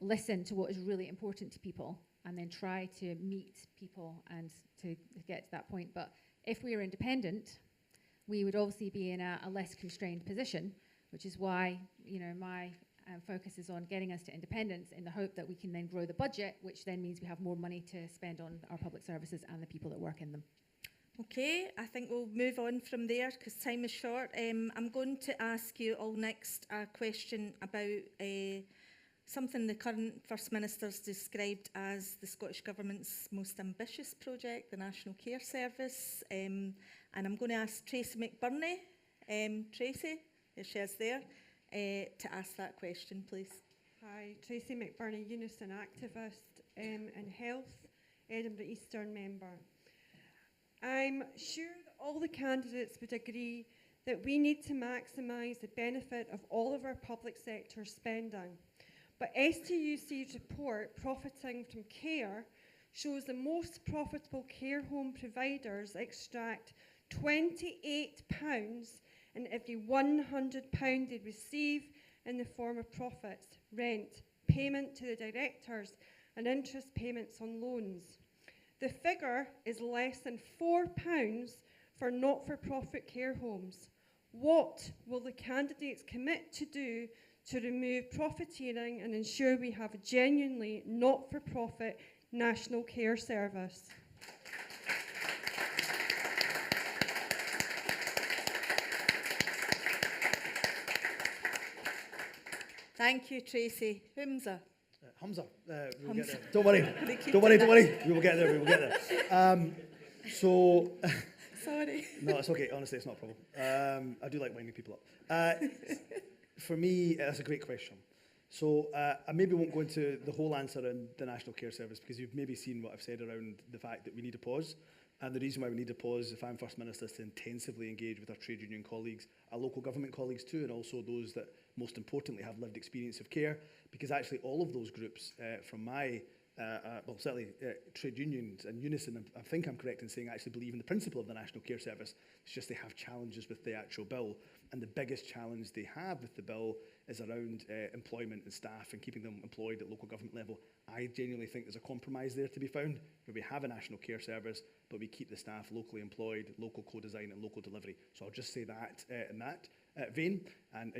listen to what is really important to people and then try to meet people and to get to that point. But if we were independent, we would obviously be in a less constrained position, which is why, you know, my focus is on getting us to independence in the hope that we can then grow the budget, which then means we have more money to spend on our public services and the people that work in them. Okay, I think we'll move on from there because time is short. I'm going to ask you all next a question about something the current First Minister's described as the Scottish Government's most ambitious project, the National Care Service. And I'm going to ask Tracy McBurney. Tracy, if she's there, to ask that question, please. Hi, Tracy McBurney, Unison activist in health, Edinburgh Eastern member. I'm sure that all the candidates would agree that we need to maximise the benefit of all of our public sector spending. But STUC's report, Profiting from Care, shows the most profitable care home providers extract £28 in every £100 they receive in the form of profits, rent, payment to the directors, and interest payments on loans. The figure is less than £4 for not-for-profit care homes. What will the candidates commit to do to remove profiteering and ensure we have a genuinely not-for-profit national care service? Thank you, Tracy. Humza. Humza, we'll get there. Don't worry, don't worry. We will get there. Sorry. No, it's okay. Honestly, it's not a problem. I do like winding people up. For me, that's a great question. So I maybe won't go into the whole answer in the National Care Service because you've maybe seen what I've said around the fact that we need a pause. And the reason why we need a pause, if I'm First Minister, is to intensively engage with our trade union colleagues, our local government colleagues too, and also those that most importantly have lived experience of care, because actually all of those groups from my, well certainly trade unions and Unison, I think I'm correct in saying actually believe in the principle of the National Care Service. It's just they have challenges with the actual bill, and the biggest challenge they have with the bill is around employment and staff and keeping them employed at local government level. I genuinely think there's a compromise there to be found, where we have a National Care Service, but we keep the staff locally employed, local co-design and local delivery. So I'll just say that in that vein. And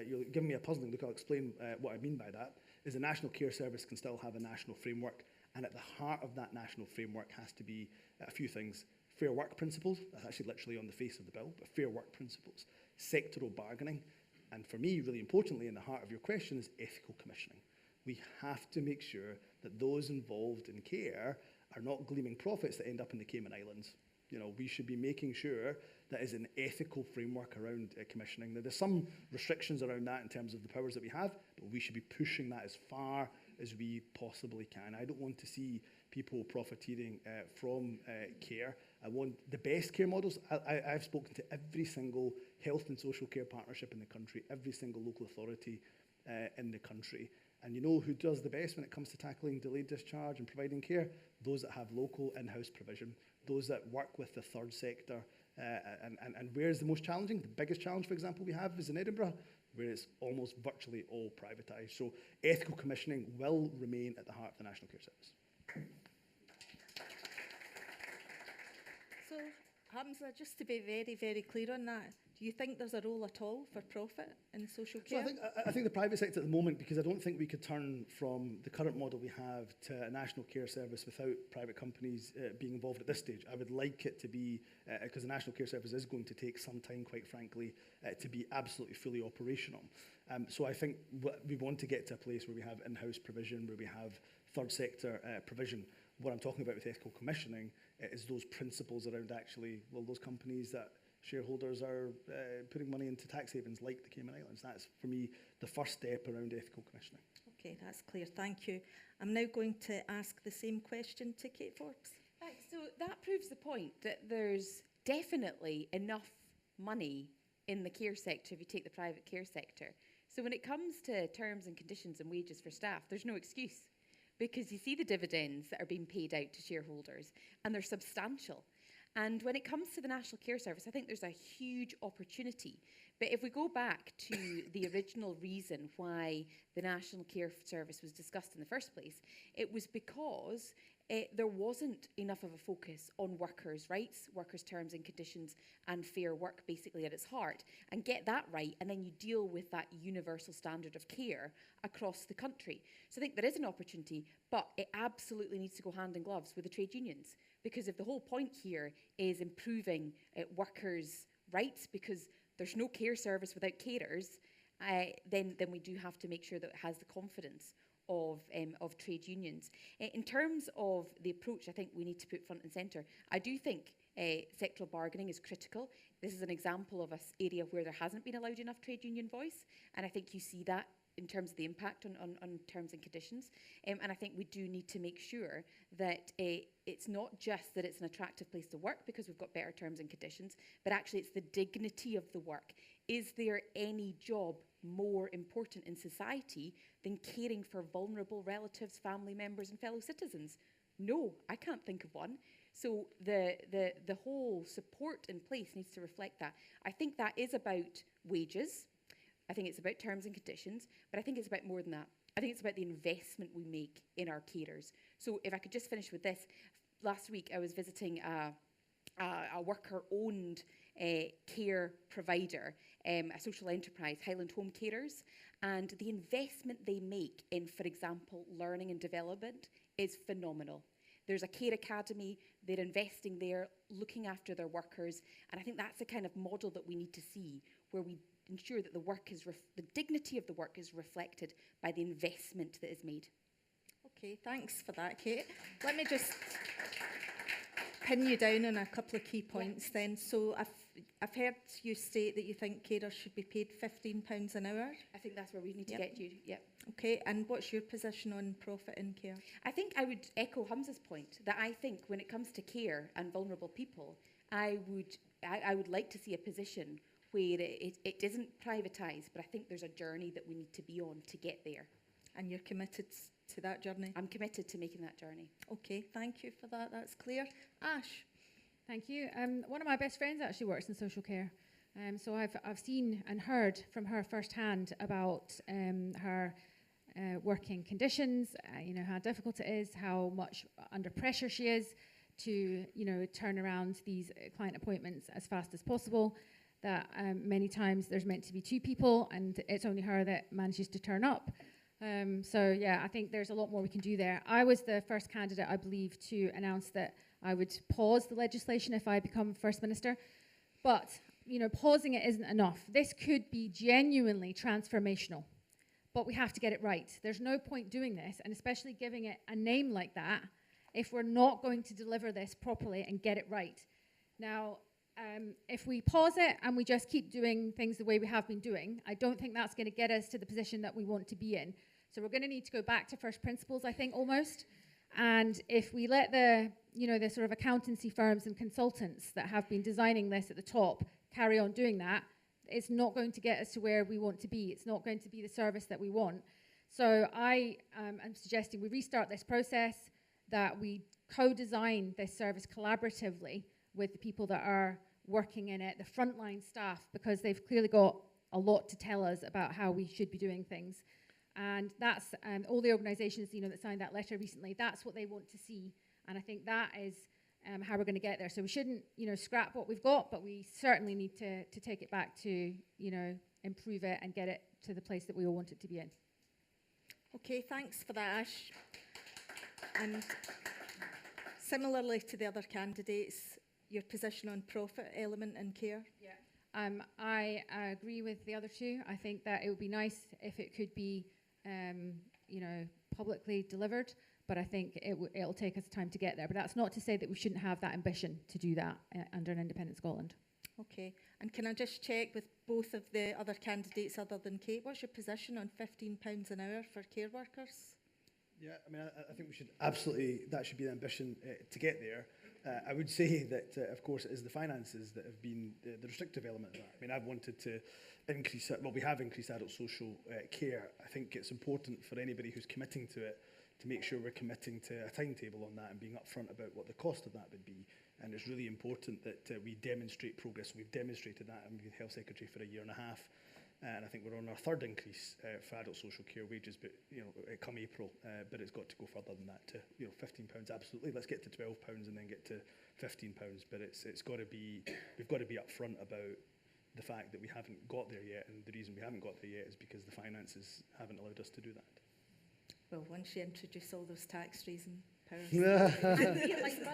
you're giving me a puzzling look. I'll explain what I mean by that. Is the National Care Service can still have a national framework, and at the heart of that national framework has to be a few things. Fair work principles, that's actually literally on the face of the bill, but fair work principles, sectoral bargaining, and for me, really importantly, in the heart of your question is ethical commissioning. We have to make sure that those involved in care are not gleaming profits that end up in the Cayman Islands. You know, we should be making sure that is an ethical framework around commissioning. Now, there's some restrictions around that in terms of the powers that we have, but we should be pushing that as far as we possibly can. I don't want to see people profiteering from care. I want the best care models. I've spoken to every single health and social care partnership in the country, every single local authority in the country. And you know who does the best when it comes to tackling delayed discharge and providing care? Those that have local in-house provision, those that work with the third sector. And where is the most challenging? The biggest challenge, for example, we have is in Edinburgh, where it's almost virtually all privatised. So ethical commissioning will remain at the heart of the National Care Service. So, Humza, just to be very, very clear on that, do you think there's a role at all for profit in social care? So I think the private sector at the moment, because I don't think we could turn from the current model we have to a national care service without private companies being involved at this stage. I would like it to be, because the national care service is going to take some time, quite frankly, to be absolutely fully operational. So I think we want to get to a place where we have in-house provision, where we have third sector provision. What I'm talking about with ethical commissioning is those principles around actually, well, those companies that shareholders are putting money into tax havens like the Cayman Islands. That's, for me, the first step around ethical commissioning. Okay, that's clear. Thank you. I'm now going to ask the same question to Kate Forbes. Thanks. So that proves the point that there's definitely enough money in the care sector if you take the private care sector. So when it comes to terms and conditions and wages for staff, there's no excuse, because you see the dividends that are being paid out to shareholders, and they're substantial. And when it comes to the National Care Service, I think there's a huge opportunity. But if we go back to the original reason why the National Care Service was discussed in the first place, it was because there wasn't enough of a focus on workers' rights, workers' terms and conditions, and fair work basically at its heart. And get that right, and then you deal with that universal standard of care across the country. So I think there is an opportunity, but it absolutely needs to go hand in gloves with the trade unions. Because if the whole point here is improving workers' rights, because there's no care service without carers, then we do have to make sure that it has the confidence of trade unions. In terms of the approach, I think we need to put front and centre. I do think sectoral bargaining is critical. This is an example of an area where there hasn't been allowed enough trade union voice, and I think you see that in terms of the impact on terms and conditions. And I think we do need to make sure that it's not just that it's an attractive place to work because we've got better terms and conditions, but actually it's the dignity of the work. Is there any job more important in society than caring for vulnerable relatives, family members, and fellow citizens? No, I can't think of one. So the whole support in place needs to reflect that. I think that is about wages. I think it's about terms and conditions, but I think it's about more than that. I think it's about the investment we make in our carers. So if I could just finish with this. Last week I was visiting a worker-owned care provider, a social enterprise, Highland Home Carers, and the investment they make in, for example, learning and development is phenomenal. There's a care academy, they're investing there, looking after their workers, and I think that's the kind of model that we need to see, where we ensure that the work is the dignity of the work is reflected by the investment that is made. Okay, thanks for that, Kate. Let me just pin you down on a couple of key points then. So I've heard you state that you think carers should be paid £15 an hour. I think that's where we need to get you. Yep. Okay, and what's your position on profit in care? I think I would echo Humza's point that I think when it comes to care and vulnerable people, I would like to see a position where it isn't privatised, but I think there's a journey that we need to be on to get there. And you're committed to that journey? I'm committed to making that journey. Okay, thank you for that. That's clear. Ash? Thank you. One of my best friends actually works in social care. So I've seen and heard from her firsthand about her working conditions, how difficult it is, how much under pressure she is to, turn around these client appointments as fast as possible. That many times there's meant to be two people and it's only her that manages to turn up. So I think there's a lot more we can do there. I was the first candidate, I believe, to announce that I would pause the legislation if I become First Minister. But, pausing it isn't enough. This could be genuinely transformational, but we have to get it right. There's no point doing this, and especially giving it a name like that, if we're not going to deliver this properly and get it right. Now, if we pause it and we just keep doing things the way we have been doing, I don't think that's going to get us to the position that we want to be in. So we're going to need to go back to first principles, I think, almost. And if we let the sort of accountancy firms and consultants that have been designing this at the top carry on doing that, it's not going to get us to where we want to be. It's not going to be the service that we want. So I am suggesting we restart this process, that we co-design this service collaboratively with the people that are working in it, the frontline staff, because they've clearly got a lot to tell us about how we should be doing things. And that's all the organisations that signed that letter recently, that's what they want to see. And I think that is how we're going to get there. So we shouldn't scrap what we've got, but we certainly need to take it back to improve it and get it to the place that we all want it to be in. Okay, thanks for that, Ash. And similarly to the other candidates, your position on profit element in care? Yeah. I agree with the other two. I think that it would be nice if it could be, publicly delivered, but I think it'll take us time to get there. But that's not to say that we shouldn't have that ambition to do that under an independent Scotland. Okay. And can I just check with both of the other candidates other than Kate, what's your position on £15 an hour for care workers? Yeah, I mean, I think we should absolutely, that should be the ambition to get there. I would say that, of course, it is the finances that have been the restrictive element of that. I mean, I've wanted to increase, well, we have increased adult social care. I think it's important for anybody who's committing to it to make sure we're committing to a timetable on that and being upfront about what the cost of that would be. And it's really important that we demonstrate progress. We've demonstrated that. I'm the Health Secretary for a year and a half. And I think we're on our third increase for adult social care wages, but come April, but it's got to go further than that to £15. Absolutely, let's get to £12 and then get to £15. But it's got to be, we've got to be upfront about the fact that we haven't got there yet, and the reason we haven't got there yet is because the finances haven't allowed us to do that. Well, once you introduce all those tax raising powers. And realign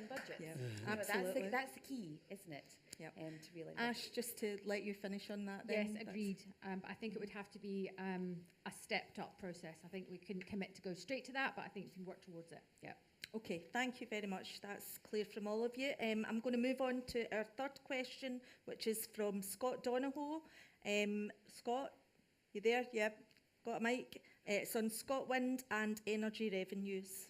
budgets. Yeah, absolutely. That's the key, isn't it? Yep. To realign Ash, budgets. just to let you finish on that Yes, then. agreed. I think it would have to be a stepped up process. I think we couldn't commit to go straight to that, but I think we can work towards it. Yeah. Okay, thank you very much. That's clear from all of you. I'm going to move on to our third question, which is from Scott Donohoe. Scott, you there? Yep. Got a mic? It's on Scotland and energy revenues.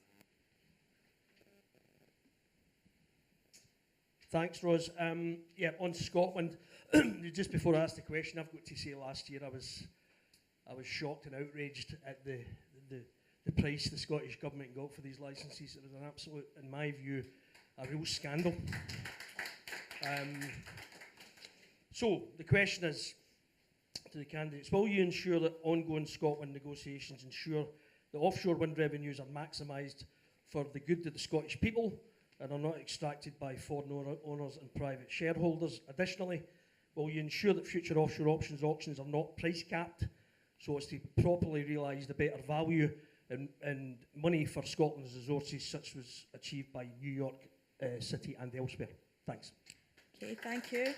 Thanks, Ros. On Scotland, just before I ask the question, I've got to say last year I was shocked and outraged at the price the Scottish Government got for these licences. It was an absolute, in my view, a real scandal. So the question is to the candidates, will you ensure that ongoing Scotland negotiations ensure that offshore wind revenues are maximised for the good of the Scottish people and are not extracted by foreign owners and private shareholders? Additionally, will you ensure that future offshore options auctions are not price capped so as to properly realise the better value and money for Scotland's resources, such was achieved by New York City and elsewhere? Thanks. Okay, thank you.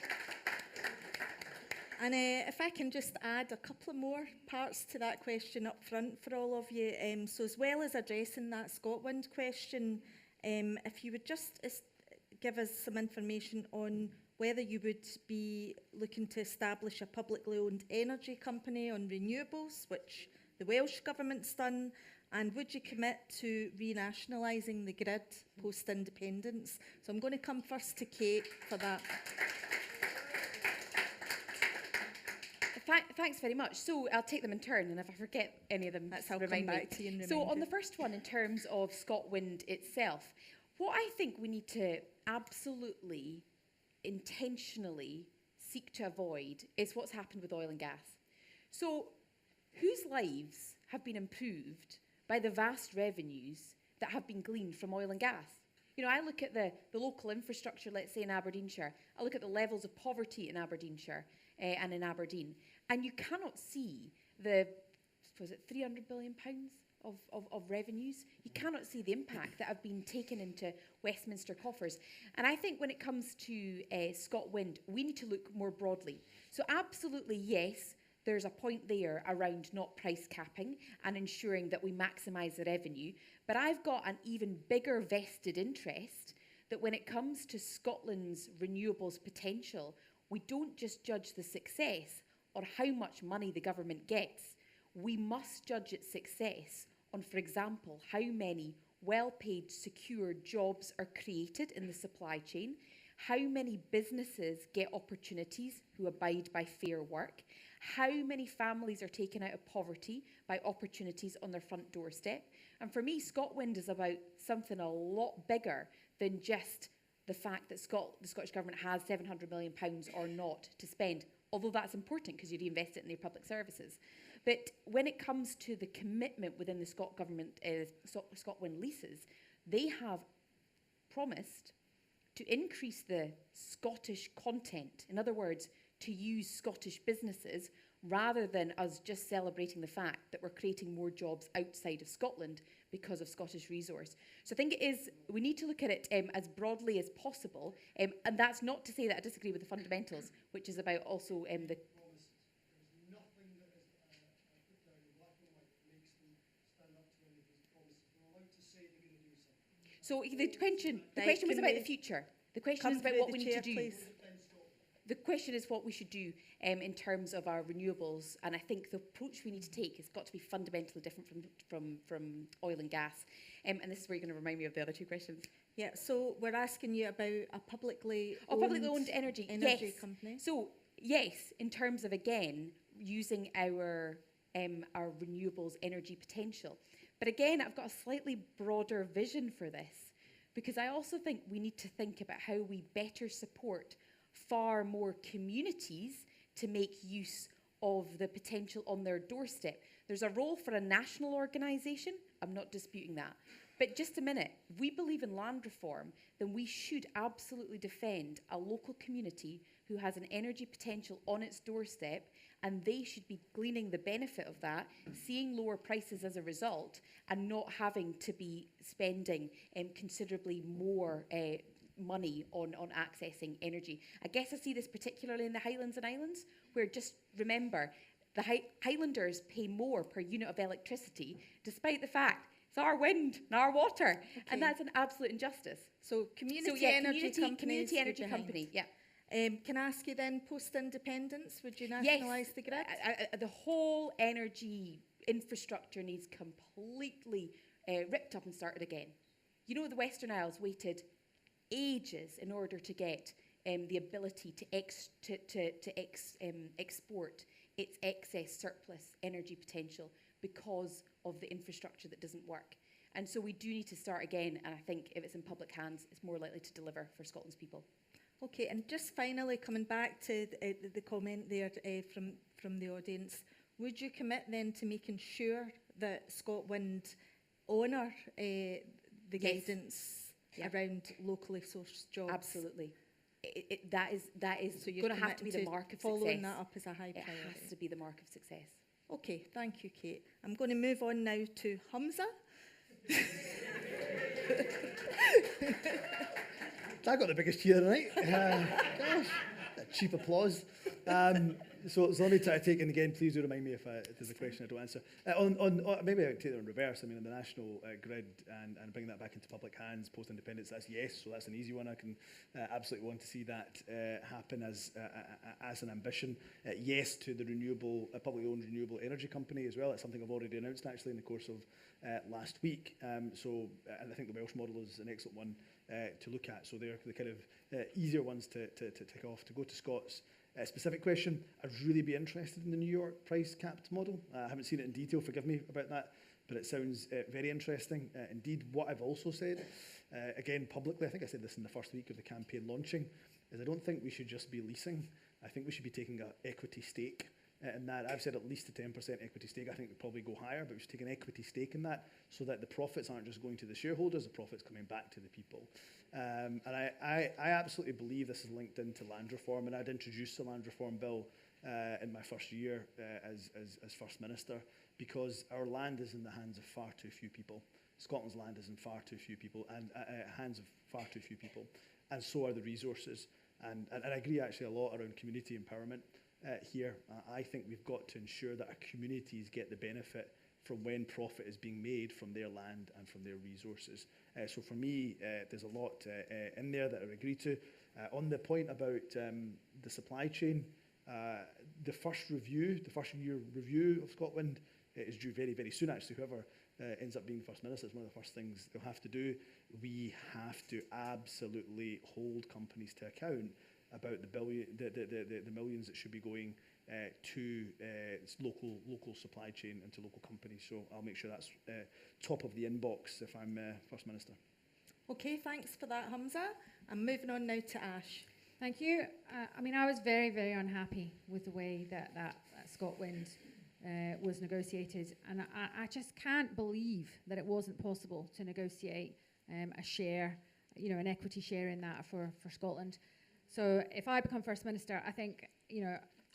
And if I can just add a couple of more parts to that question up front for all of you. So as well as addressing that Scotland question, if you would just give us some information on whether you would be looking to establish a publicly owned energy company on renewables, which the Welsh Government's done, and would you commit to renationalising the grid post-independence? So I'm going to come first to Kate for that. Thanks very much. So I'll take them in turn, and if I forget any of them, I'll come back to you and So remind on you. the first one, in terms of ScotWind itself, what I think we need to absolutely, intentionally seek to avoid is what's happened with oil and gas. So whose lives have been improved by the vast revenues that have been gleaned from oil and gas? I look at the local infrastructure, let's say in Aberdeenshire. I look at the levels of poverty in Aberdeenshire and in Aberdeen. And you cannot see the, was it £300 billion of revenues? You cannot see the impact that have been taken into Westminster coffers. And I think when it comes to ScotWind, we need to look more broadly. So absolutely, yes, there's a point there around not price capping and ensuring that we maximise the revenue. But I've got an even bigger vested interest that when it comes to Scotland's renewables potential, we don't just judge the success or how much money the government gets. We must judge its success on, for example, how many well-paid, secure jobs are created in the supply chain, how many businesses get opportunities who abide by fair work, how many families are taken out of poverty by opportunities on their front doorstep. And for me, ScotWind is about something a lot bigger than just the fact that the Scottish Government has £700 million or not to spend, although that's important because you reinvest it in their public services. But when it comes to the commitment within the ScotWind leases, they have promised to increase the Scottish content. In other words, to use Scottish businesses rather than us just celebrating the fact that we're creating more jobs outside of Scotland because of Scottish resource. So I think we need to look at it as broadly as possible, and that's not to say that I disagree with the fundamentals, which is about also the... So the question was about the future. The question is about what we need to do. Please. the question is what we should do in terms of our renewables, and I think the approach we need to take has got to be fundamentally different from oil and gas. And this is where you're going to remind me of the other two questions. Yeah, so we're asking you about a publicly owned energy yes. company. So yes, in terms of, again, using our renewables energy potential. But again, I've got a slightly broader vision for this, because I also think we need to think about how we better support far more communities to make use of the potential on their doorstep. There's a role for a national organisation. I'm not disputing that. But just a minute, if we believe in land reform, then we should absolutely defend a local community who has an energy potential on its doorstep, and they should be gleaning the benefit of that, seeing lower prices as a result, and not having to be spending considerably more money on accessing energy. I guess I see this particularly in the Highlands and Islands, where, just remember, the Highlanders pay more per unit of electricity, despite the fact it's our wind and our water, and that's an absolute injustice. So community energy company, yeah. Can I ask you then, post-independence, would you nationalise the grid? The whole energy infrastructure needs completely ripped up and started again. You know, the Western Isles waited ages in order to get the ability to export its excess surplus energy potential because of the infrastructure that doesn't work. And so we do need to start again, and I think if it's in public hands, it's more likely to deliver for Scotland's people. Okay, and just finally coming back to the comment there from the audience, would you commit then to making sure that ScotWind honour the guidance around locally sourced jobs? Absolutely. That is so going to have to be the mark of success. Following that up as a high priority. It has to be the mark of success. Okay, thank you, Kate. I'm going to move on now to Humza. I got the biggest cheer tonight. Gosh, that cheap applause. So let me try to take, and again, please do remind me if there's a question I don't answer. Maybe I would take it in reverse. I mean, on the national grid and bring that back into public hands, post-independence, that's yes, so that's an easy one. I can absolutely want to see that happen as an ambition. Yes to the publicly owned renewable energy company as well. That's something I've already announced actually in the course of last week. And I think the Welsh model is an excellent one to look at. So they're the kind of easier ones to tick off. To go to Scott's specific question, I'd really be interested in the New York price capped model. I haven't seen it in detail, forgive me about that, but it sounds very interesting. Indeed, what I've also said, again publicly, I think I said this in the first week of the campaign launching, is I don't think we should just be leasing. I think we should be taking an equity stake in that. I've said at least a 10% equity stake. I think we'd probably go higher, but we should take an equity stake in that so that the profits aren't just going to the shareholders, the profits coming back to the people. And I absolutely believe this is linked into land reform, and I'd introduced the land reform bill in my first year as First Minister, because our land is in the hands of far too few people. Scotland's land is in far too few people, and hands of far too few people, and so are the resources. And I agree actually a lot around community empowerment here. I think we've got to ensure that our communities get the benefit from when profit is being made from their land and from their resources. So for me, there's a lot in there that I agree to. On the point about the supply chain, the first year review of ScotWind is due very, very soon. Actually, whoever ends up being First Minister, it's one of the first things they'll have to do. We have to absolutely hold companies to account about the millions that should be going to local supply chain and to local companies. So I'll make sure that's top of the inbox if I'm First Minister. Okay, thanks for that, Humza. I'm moving on now to Ash. Thank you. I mean, I was very, very unhappy with the way that ScotWind was negotiated, and I just can't believe that it wasn't possible to negotiate a share, an equity share in that for Scotland. So if I become First Minister, I think,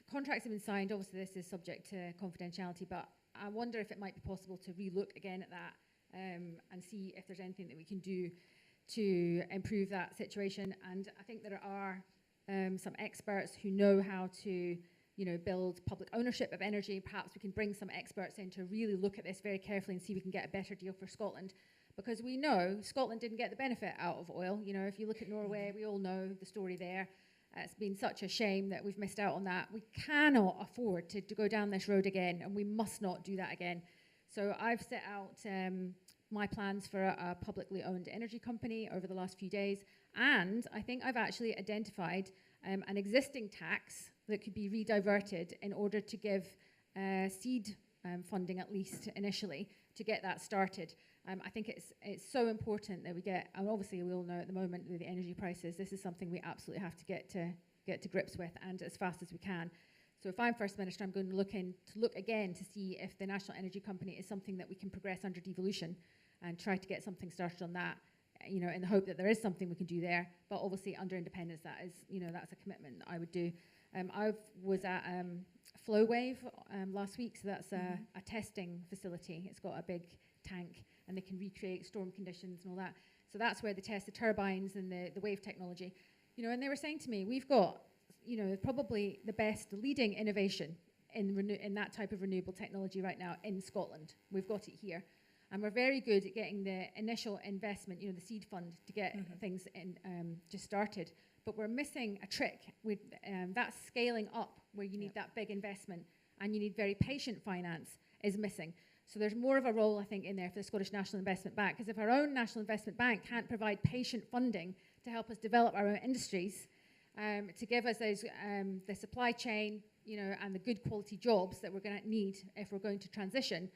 contracts have been signed. Obviously, this is subject to confidentiality, but I wonder if it might be possible to relook again at that and see if there's anything that we can do to improve that situation. And I think there are some experts who know how to, build public ownership of energy. Perhaps we can bring some experts in to really look at this very carefully and see if we can get a better deal for Scotland. Because we know Scotland didn't get the benefit out of oil. If you look at Norway, we all know the story there. It's been such a shame that we've missed out on that. We cannot afford to go down this road again, and we must not do that again. So I've set out my plans for a publicly owned energy company over the last few days, and I think I've actually identified an existing tax that could be rediverted in order to give seed funding, at least initially, to get that started. I think it's so important that we get, and obviously we all know at the moment with the energy prices, this is something we absolutely have to get to grips with, and as fast as we can. So if I'm First Minister, I'm going to look again to see if the National Energy Company is something that we can progress under devolution and try to get something started on that, you know, in the hope that there is something we can do there. But obviously under independence, that is, you know, that's a commitment that I would do. I was at Flowwave last week, so that's a testing facility. It's got a big tank, and they can recreate storm conditions and all that. So that's where they test the turbines and the wave technology. You know, and they were saying to me, we've got, you know, probably the best leading innovation in that type of renewable technology right now in Scotland. We've got it here. And we're very good at getting the initial investment, you know, the seed fund to get things just started. But we're missing a trick with that scaling up where you need that big investment and you need very patient finance is missing. So there's more of a role, I think, in there for the Scottish National Investment Bank, because if our own National Investment Bank can't provide patient funding to help us develop our own industries, to give us those, the supply chain, you know, and the good quality jobs that we're going to need if we're going to transition,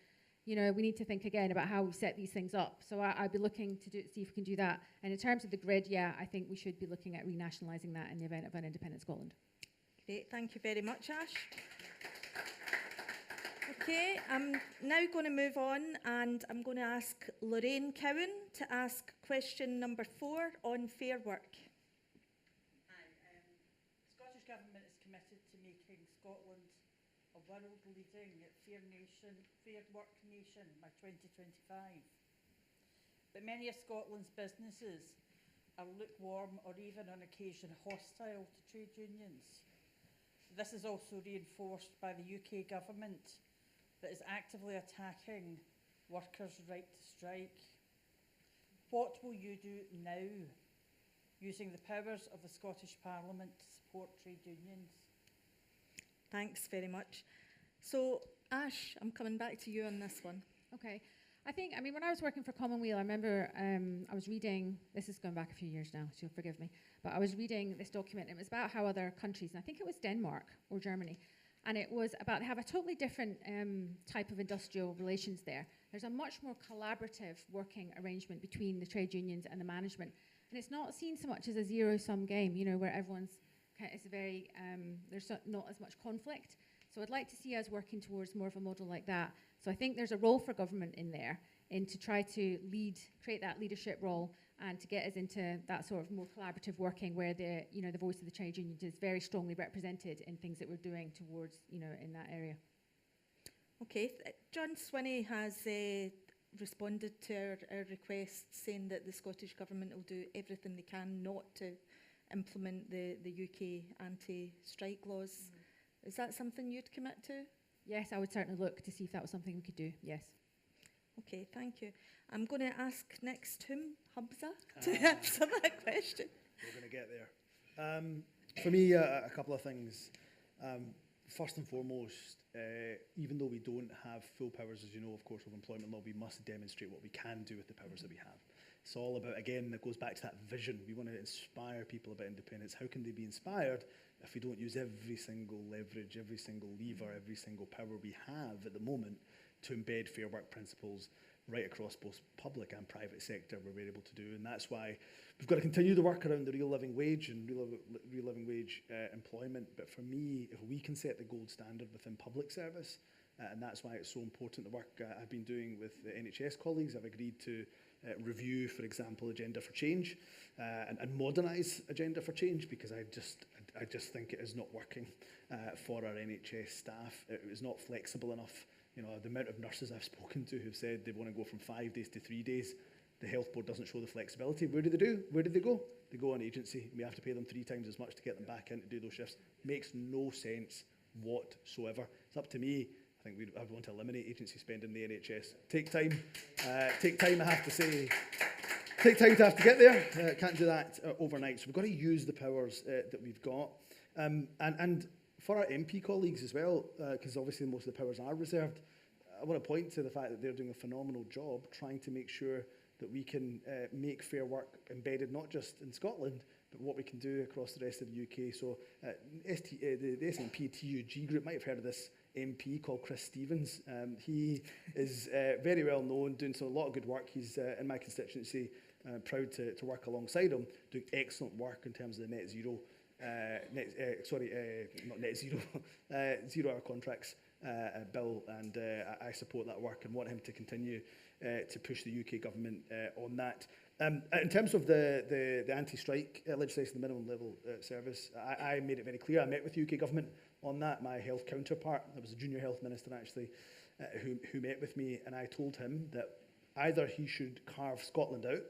you know, we need to think again about how we set these things up. So I'd be looking to see if we can do that. And in terms of the grid, yeah, I think we should be looking at renationalising that in the event of an independent Scotland. Great, thank you very much, Ash. Okay, I'm now going to move on, and I'm going to ask Lorraine Cowan to ask question number 4 on fair work. Hi, the Scottish Government is committed to making Scotland a world-leading fair work nation by 2025. But many of Scotland's businesses are lukewarm or even on occasion hostile to trade unions. This is also reinforced by the UK Government that is actively attacking workers' right to strike. What will you do now, using the powers of the Scottish Parliament to support trade unions? Thanks very much. So, Ash, I'm coming back to you on this one. Okay. I mean, when I was working for Commonweal, I remember I was reading, this is going back a few years now, so you'll forgive me, but I was reading this document. It was about how other countries, and I think it was Denmark or Germany, and it was about, they have a totally different type of industrial relations there. There's a much more collaborative working arrangement between the trade unions and the management. And it's not seen so much as a zero-sum game, you know, where everyone's, it's very, there's not as much conflict. So I'd like to see us working towards more of a model like that. So I think there's a role for government in there, in to try to create that leadership role and to get us into that sort of more collaborative working where the, you know, the voice of the trade unions is very strongly represented in things that we're doing towards, you know, in that area. Okay, John Swinney has responded to our request, saying that the Scottish Government will do everything they can not to implement the UK anti-strike laws. Is that something you'd commit to? Yes, I would certainly look to see if that was something we could do, yes. Okay, thank you. I'm going to ask next Humza to answer that question. We're going to get there. For me, a couple of things. First and foremost, even though we don't have full powers, as you know, of course, of employment law, we must demonstrate what we can do with the powers that we have. It's all about, again, it goes back to that vision. We want to inspire people about independence. How can they be inspired if we don't use every single leverage, every single lever, every single power we have at the moment to embed fair work principles right across both public and private sector where we're able to do. And that's why we've got to continue the work around the real living wage and real living wage employment. But for me, if we can set the gold standard within public service, and that's why it's so important, the work I've been doing with the NHS colleagues, I've agreed to review, for example, Agenda for Change and modernise Agenda for Change, because I just think it is not working for our NHS staff. It was not flexible enough. You know, the amount of nurses I've spoken to who've said they want to go from 5 days to 3 days, the health board doesn't show the flexibility. Where do they do? Where do they go? They go on agency. We have to pay them 3 times as much to get them back in to do those shifts. Makes no sense whatsoever. It's up to me. I think I want to eliminate agency spend in the NHS. Take time, I have to say. take time to have to get there. Can't do that overnight. So we've got to use the powers that we've got. And for our MP colleagues as well, because obviously most of the powers are reserved, I want to point to the fact that they're doing a phenomenal job trying to make sure that we can make fair work embedded not just in Scotland, but what we can do across the rest of the UK. So the SNP TUG group might have heard of this MP called Chris Stevens. He is very well known, doing a lot of good work. He's in my constituency, proud to work alongside him, doing excellent work in terms of the net zero, not net zero, zero-hour contracts bill, and I support that work and want him to continue to push the UK government on that. In terms of the anti-strike legislation, the minimum level service, I made it very clear. I met with the UK government on that. My health counterpart, there was a junior health minister actually, who met with me, and I told him that either he should carve Scotland out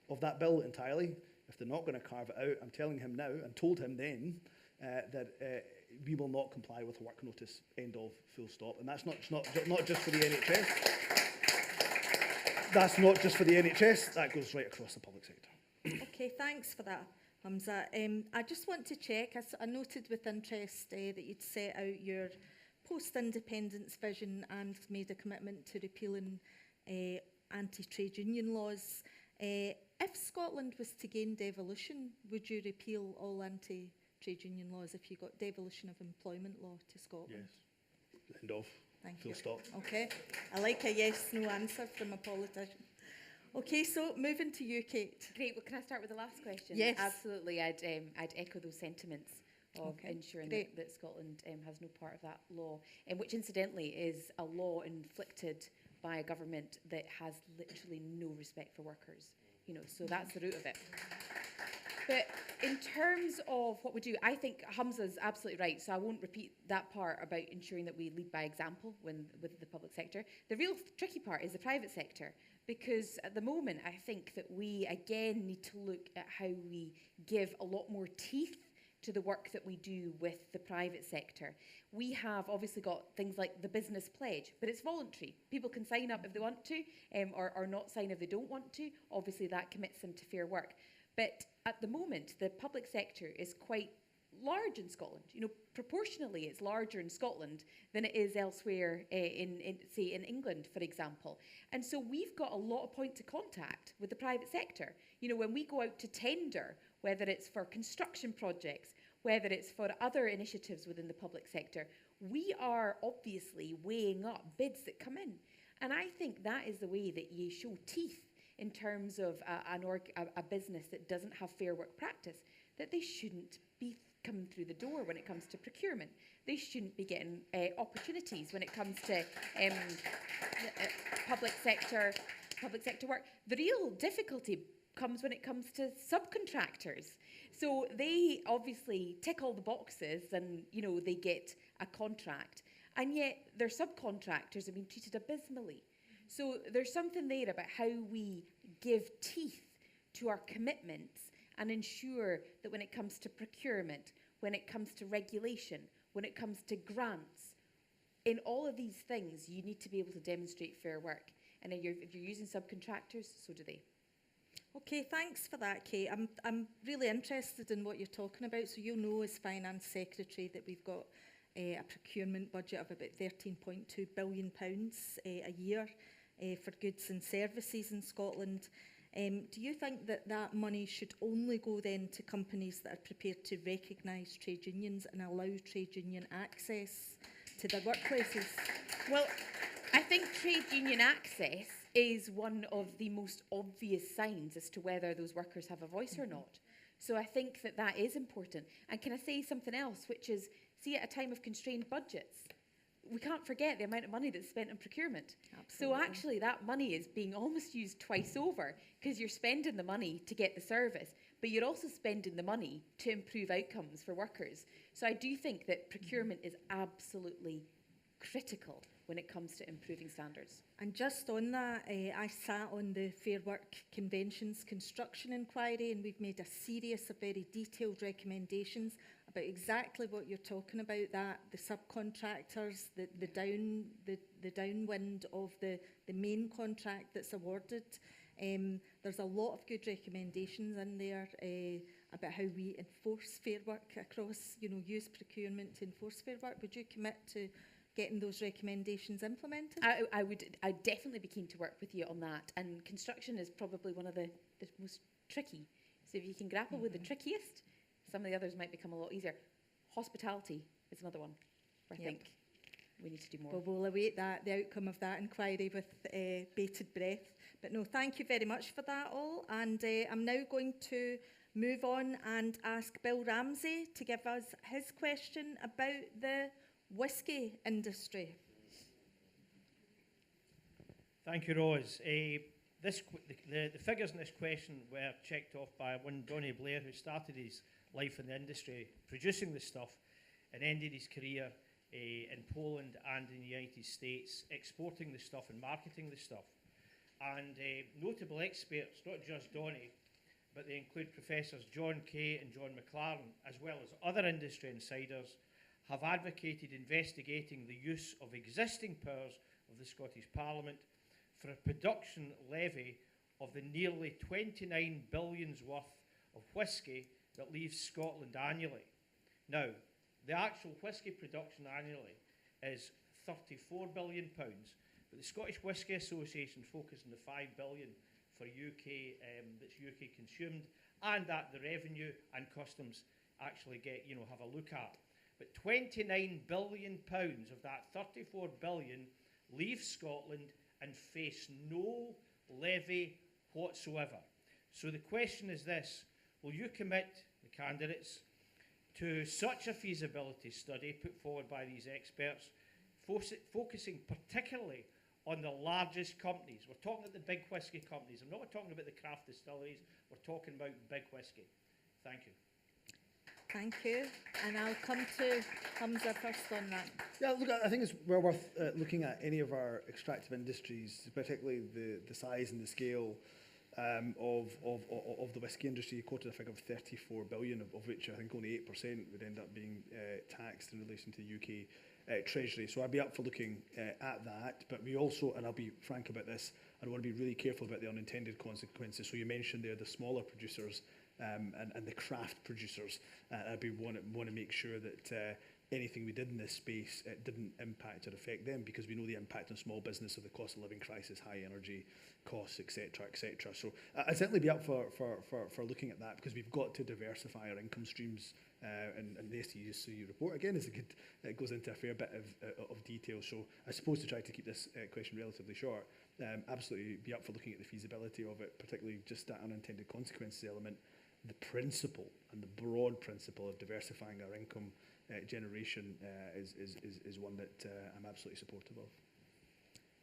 of that bill entirely. If they're not going to carve it out, I'm telling him now, and told him then, that we will not comply with a work notice, end of, full stop. And that's not just for the NHS. That's not just for the NHS, that goes right across the public sector. Okay, thanks for that, Humza. I just want to check, I noted with interest that you'd set out your post-independence vision and made a commitment to repealing anti-trade union laws. If Scotland was to gain devolution, would you repeal all anti-trade union laws if you got devolution of employment law to Scotland? Yes. End of. Thank Full you. stop. Okay. I like a yes/no answer from a politician. Okay, so moving to you, Kate. Great. Well, can I start with the last question? Yes. Absolutely. I'd echo those sentiments of Okay, ensuring great. that Scotland has no part of that law, which incidentally is a law inflicted by a government that has literally no respect for workers. You know, so that's the root of it. But in terms of what we do, I think Humza's absolutely right, so I won't repeat that part about ensuring that we lead by example with the public sector. The real tricky part is the private sector, because at the moment I think that we again need to look at how we give a lot more teeth to the work that we do with the private sector. We have obviously got things like the business pledge, but it's voluntary. People can sign up if they want to, or not sign if they don't want to. Obviously that commits them to fair work. But at the moment, the public sector is quite large in Scotland. You know, proportionally, it's larger in Scotland than it is elsewhere say, in England, for example. And so we've got a lot of point of contact with the private sector. You know, when we go out to tender, whether it's for construction projects, whether it's for other initiatives within the public sector, we are obviously weighing up bids that come in. And I think that is the way that you show teeth in terms of a business that doesn't have fair work practice, that they shouldn't be coming through the door when it comes to procurement. They shouldn't be getting opportunities when it comes to public sector work. The real difficulty comes when it comes to subcontractors. So they obviously tick all the boxes and, you know, they get a contract, and yet their subcontractors have been treated abysmally. So there's something there about how we give teeth to our commitments and ensure that when it comes to procurement, when it comes to regulation, when it comes to grants, in all of these things, you need to be able to demonstrate fair work. And if you're using subcontractors, so do they. Okay, thanks for that, Kate. I'm really interested in what you're talking about. So you'll know as Finance Secretary that we've got a procurement budget of about £13.2 billion a year for goods and services in Scotland. Do you think that that money should only go then to companies that are prepared to recognise trade unions and allow trade union access to their workplaces? Well, I think trade union access is one of the most obvious signs as to whether those workers have a voice or not. So I think that that is important. And can I say something else, which is, see, at a time of constrained budgets, we can't forget the amount of money that's spent on procurement. Absolutely. So actually that money is being almost used twice over, because you're spending the money to get the service, but you're also spending the money to improve outcomes for workers. So I do think that procurement is absolutely critical when it comes to improving standards. And just on that, I sat on the Fair Work Convention's construction inquiry, and we've made a series of very detailed recommendations about exactly what you're talking about, that the subcontractors, the downwind of the main contract that's awarded There's a lot of good recommendations in there about how we enforce fair work across, use procurement to enforce fair work. Would you commit to getting those recommendations implemented? I'd definitely be keen to work with you on that. And construction is probably one of the most tricky. So if you can grapple with the trickiest, some of the others might become a lot easier. Hospitality is another one where I think we need to do more. Well, we'll await the outcome of that inquiry with bated breath. But no, thank you very much for that all. And I'm now going to move on and ask Bill Ramsey to give us his question about the whisky industry. Thank you, Ros. The figures in this question were checked off by one Donny Blair, who started his life in the industry producing this stuff and ended his career in Poland and in the United States exporting the stuff and marketing the stuff. And notable experts, not just Donny, but they include Professors John Kay and John McLaren, as well as other industry insiders, have advocated investigating the use of existing powers of the Scottish Parliament for a production levy of the nearly 29 billions worth of whisky that leaves Scotland annually. Now, the actual whisky production annually is £34 billion, but the Scottish Whisky Association focus on the £5 billion for UK that's UK consumed, and that the revenue and customs actually get, have a look at. But £29 billion of that 34 billion leave Scotland and face no levy whatsoever. So the question is this: will you commit, the candidates, to such a feasibility study put forward by these experts, focusing particularly on the largest companies? We're talking about the big whisky companies. I'm not talking about the craft distilleries. We're talking about big whisky. Thank you. Thank you. And I'll come to Humza first on that. Yeah, look, I think it's well worth looking at any of our extractive industries, particularly the size and the scale of the whisky industry. You quoted a figure of 34 billion, of which I think only 8% would end up being taxed in relation to the UK Treasury. So I'd be up for looking at that. But we also, and I'll be frank about this, I want to be really careful about the unintended consequences. So you mentioned there the smaller producers and the craft producers. I'd want to make sure that anything we did in this space didn't impact or affect them, because we know the impact on small business of the cost of living crisis, high energy costs, etc., etc. So I'd certainly be up for looking at that, because we've got to diversify our income streams. And the STUC report again is a good. It goes into a fair bit of detail. So I suppose, to try to keep this question relatively short, absolutely be up for looking at the feasibility of it, particularly just that unintended consequences element. The principle and the broad principle of diversifying our income generation is one that I'm absolutely supportive of.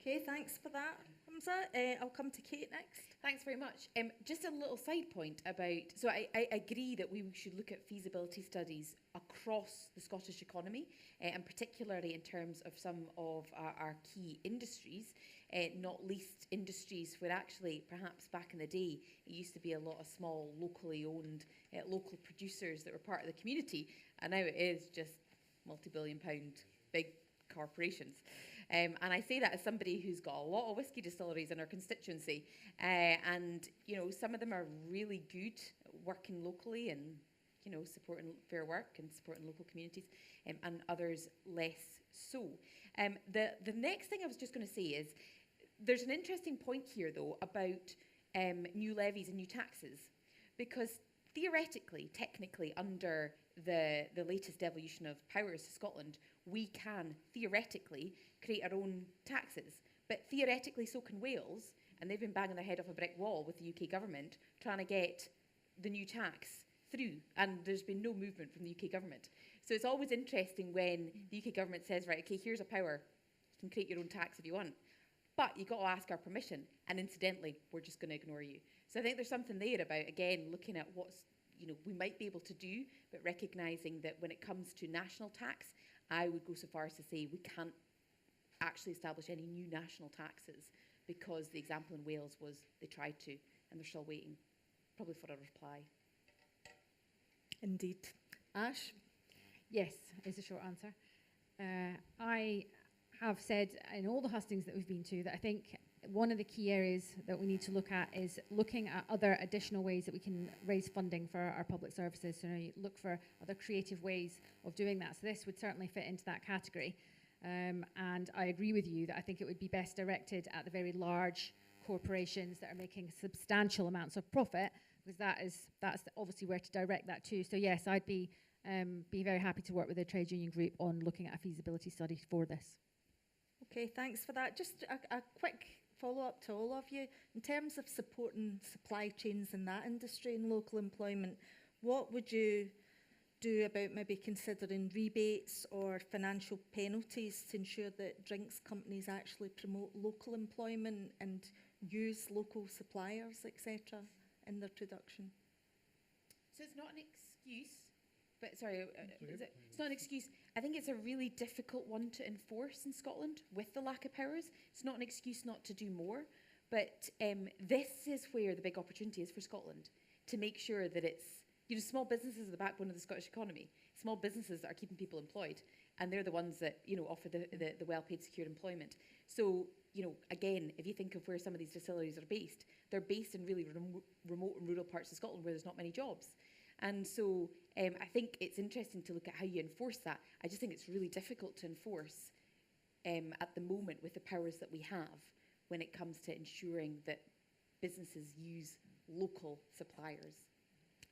Okay, thanks for that, Humza. I'll come to Kate next. Thanks very much. Just a little side point about, so I agree that we should look at feasibility studies across the Scottish economy, and particularly in terms of some of our key industries, not least industries where actually perhaps back in the day it used to be a lot of small locally owned local producers that were part of the community, and now it is just multi-billion pound big corporations. And I say that as somebody who's got a lot of whisky distilleries in our constituency, and some of them are really good at working locally and supporting fair work and supporting local communities, and others less so. The next thing I was just going to say is there's an interesting point here though about new levies and new taxes, because theoretically, technically, under the latest devolution of powers to Scotland, we can theoretically create our own taxes. But theoretically, so can Wales, and they've been banging their head off a brick wall with the UK government trying to get the new tax through, and there's been no movement from the UK government. So it's always interesting when the UK government says, right, okay, here's a power, you can create your own tax if you want, but you've got to ask our permission, and incidentally, we're just going to ignore you. So I think there's something there about, again, looking at what's we might be able to do, but recognising that when it comes to national tax, I would go so far as to say we can't actually establish any new national taxes, because the example in Wales was they tried to, and they're still waiting, probably for a reply. Indeed. Ash? Yes, is a short answer. I have said in all the hustings that we've been to that I think one of the key areas that we need to look at is looking at other additional ways that we can raise funding for our public services. So you look for other creative ways of doing that. So this would certainly fit into that category. And I agree with you that I think it would be best directed at the very large corporations that are making substantial amounts of profit, because that's obviously where to direct that to. So yes, I'd be very happy to work with the trade union group on looking at a feasibility study for this. Okay, thanks for that. Just a quick follow-up to all of you. In terms of supporting supply chains in that industry and local employment, what would you do about maybe considering rebates or financial penalties to ensure that drinks companies actually promote local employment and use local suppliers, etc., in their production? So it's not an excuse, but sorry, it's not an excuse. I think it's a really difficult one to enforce in Scotland with the lack of powers. It's not an excuse not to do more, but this is where the big opportunity is for Scotland, to make sure that it's, small businesses are the backbone of the Scottish economy. Small businesses that are keeping people employed, and they're the ones that, offer the well-paid, secure employment. So, again, if you think of where some of these distilleries are based, they're based in really remote and rural parts of Scotland where there's not many jobs. And so I think it's interesting to look at how you enforce that. I just think it's really difficult to enforce at the moment with the powers that we have when it comes to ensuring that businesses use local suppliers.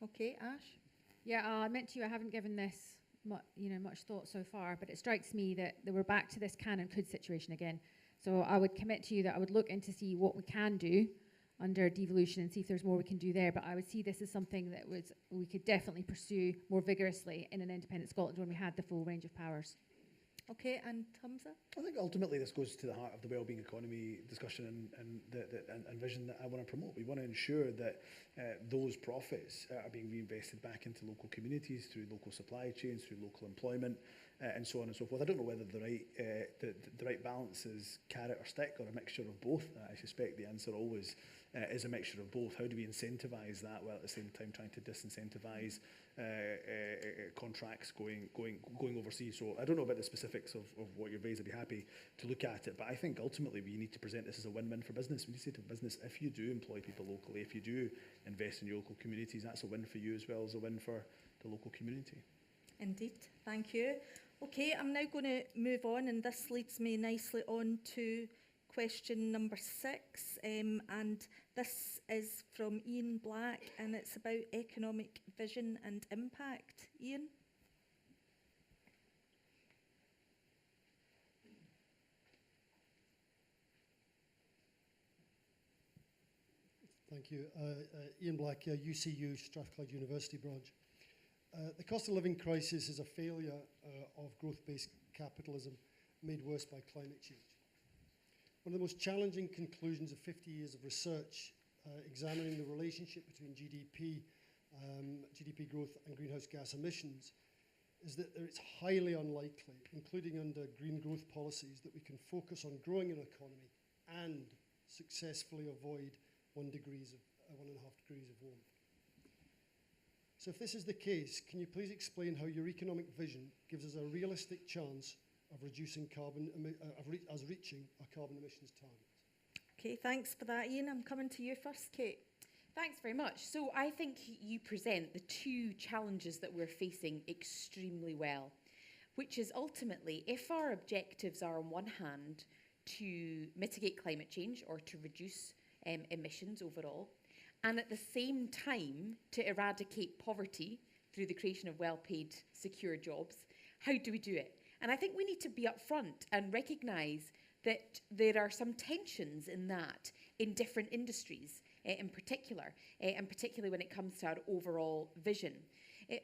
Okay, Ash? Yeah, I meant to you, I haven't given this much thought so far, but it strikes me that we're back to this can and could situation again. So I would commit to you that I would look into see what we can do under devolution and see if there's more we can do there. But I would see this as something that we could definitely pursue more vigorously in an independent Scotland when we had the full range of powers. Okay, and Humza? I think ultimately this goes to the heart of the wellbeing economy discussion and vision that I want to promote. We want to ensure that those profits are being reinvested back into local communities through local supply chains, through local employment, and so on and so forth. I don't know whether the right balance is carrot or stick or a mixture of both. I suspect the answer always is a mixture of both. How do we incentivise that while at the same time trying to disincentivise contracts going overseas? So I don't know about the specifics of what you've raised. I'd be happy to look at it, but I think ultimately we need to present this as a win-win for business. We need to say to business, if you do employ people locally, if you do invest in your local communities, that's a win for you as well as a win for the local community. Indeed, thank you. Okay, I'm now going to move on, and this leads me nicely on to question number 6, and this is from Ian Black, and it's about economic vision and impact. Ian? Thank you. Ian Black, UCU, Strathclyde University branch. The cost of living crisis is a failure of growth-based capitalism made worse by climate change. One of the most challenging conclusions of 50 years of research examining the relationship between GDP growth and greenhouse gas emissions is that it's highly unlikely, including under green growth policies, that we can focus on growing an economy and successfully avoid 1.5 degrees of warmth. So if this is the case, can you please explain how your economic vision gives us a realistic chance of reaching our carbon emissions targets? Okay, thanks for that, Ian. I'm coming to you first, Kate. Thanks very much. So I think you present the two challenges that we're facing extremely well, which is ultimately, if our objectives are on one hand to mitigate climate change or to reduce emissions overall, and at the same time to eradicate poverty through the creation of well-paid, secure jobs, how do we do it? And I think we need to be upfront and recognise that there are some tensions in that in different industries in particular, and particularly when it comes to our overall vision.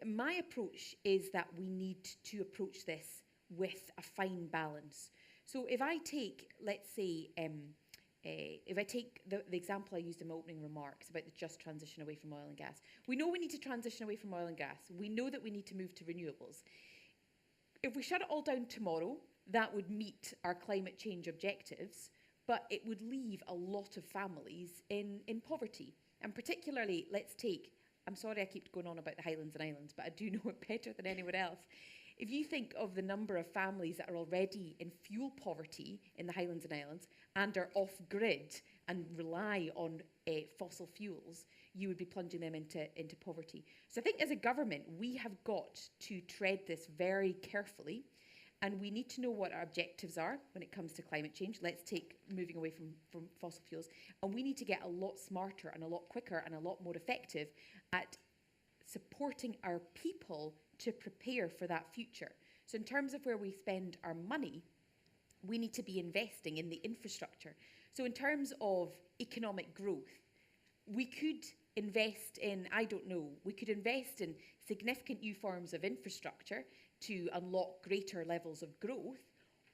My approach is that we need to approach this with a fine balance. So if I take, let's say, if I take the example I used in my opening remarks about the just transition away from oil and gas, we know we need to transition away from oil and gas. We know that we need to move to renewables. If we shut it all down tomorrow, that would meet our climate change objectives, but it would leave a lot of families in poverty. And particularly, let's take, I'm sorry I keep going on about the Highlands and Islands, but I do know it better than anyone else. If you think of the number of families that are already in fuel poverty in the Highlands and Islands and are off-grid and rely on fossil fuels, you would be plunging them into poverty. So I think as a government, we have got to tread this very carefully, and we need to know what our objectives are when it comes to climate change. Let's take moving away from fossil fuels. And we need to get a lot smarter and a lot quicker and a lot more effective at supporting our people to prepare for that future. So in terms of where we spend our money, we need to be investing in the infrastructure. So in terms of economic growth, we could invest in, I don't know, we could invest in significant new forms of infrastructure to unlock greater levels of growth,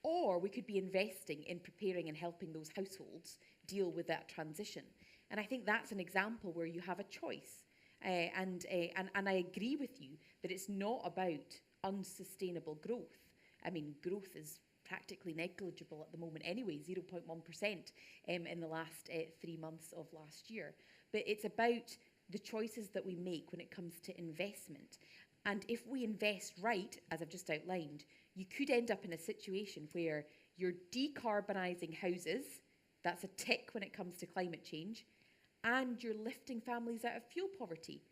or we could be investing in preparing and helping those households deal with that transition. And I think that's an example where you have a choice. And I agree with you that it's not about unsustainable growth. I mean, growth is practically negligible at the moment anyway, 0.1% in the last 3 months of last year. But it's about the choices that we make when it comes to investment. And if we invest right, as I've just outlined, you could end up in a situation where you're decarbonising houses, that's a tick when it comes to climate change, and you're lifting families out of fuel poverty.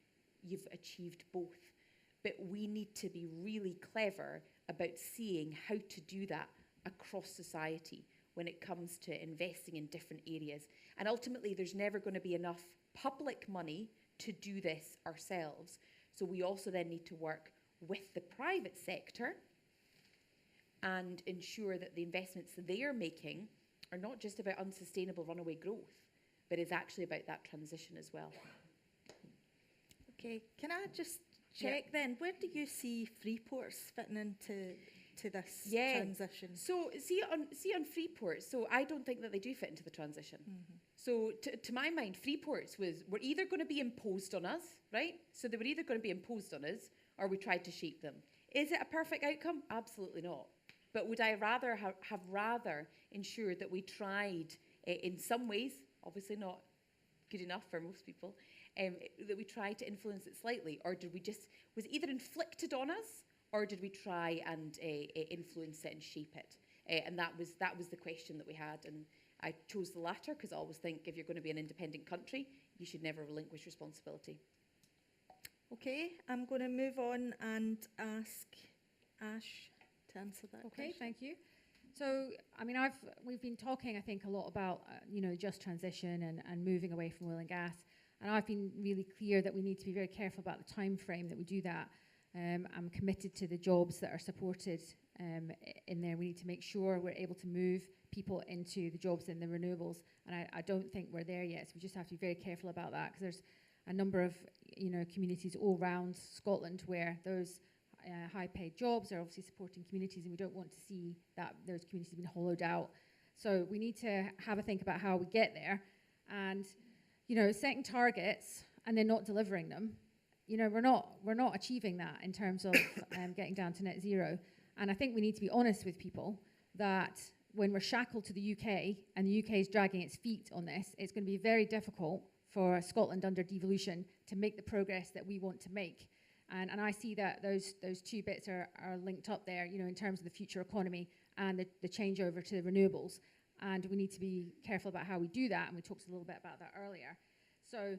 You've achieved both. But we need to be really clever about seeing how to do that across society when it comes to investing in different areas. And ultimately, there's never going to be enough public money to do this ourselves. So we also then need to work with the private sector and ensure that the investments that they are making are not just about unsustainable runaway growth, but is actually about that transition as well. Okay, can I just check then, where do you see Freeports fitting into this transition? So see on Freeports, so I don't think that they do fit into the transition. So to my mind, Freeports were either going to be imposed on us, right? So they were either going to be imposed on us or we tried to shape them. Is it a perfect outcome? Absolutely not. But would I rather have rather ensured that we tried in some ways, obviously not good enough for most people, that we tried to influence it slightly, or did we just, was it either inflicted on us or did we try and influence it and shape it? And that was the question that we had. And I chose the latter because I always think if you're going to be an independent country, you should never relinquish responsibility. Okay, I'm going to move on and ask Ash to answer that question. Okay, thank you. So, I mean, we've been talking, I think, a lot about, just transition and moving away from oil and gas. And I've been really clear that we need to be very careful about the time frame that we do that. I'm committed to the jobs that are supported in there. We need to make sure we're able to move people into the jobs in the renewables. And I don't think we're there yet. So we just have to be very careful about that, because there's a number of, communities all around Scotland where those high-paid jobs are obviously supporting communities, and we don't want to see that those communities being hollowed out. So we need to have a think about how we get there, and setting targets and then not delivering them. We're not achieving that in terms of getting down to net zero. And I think we need to be honest with people that when we're shackled to the UK and the UK is dragging its feet on this, it's going to be very difficult for Scotland under devolution to make the progress that we want to make. And I see that those two bits are linked up there, in terms of the future economy and the changeover to the renewables. And we need to be careful about how we do that, and we talked a little bit about that earlier. So,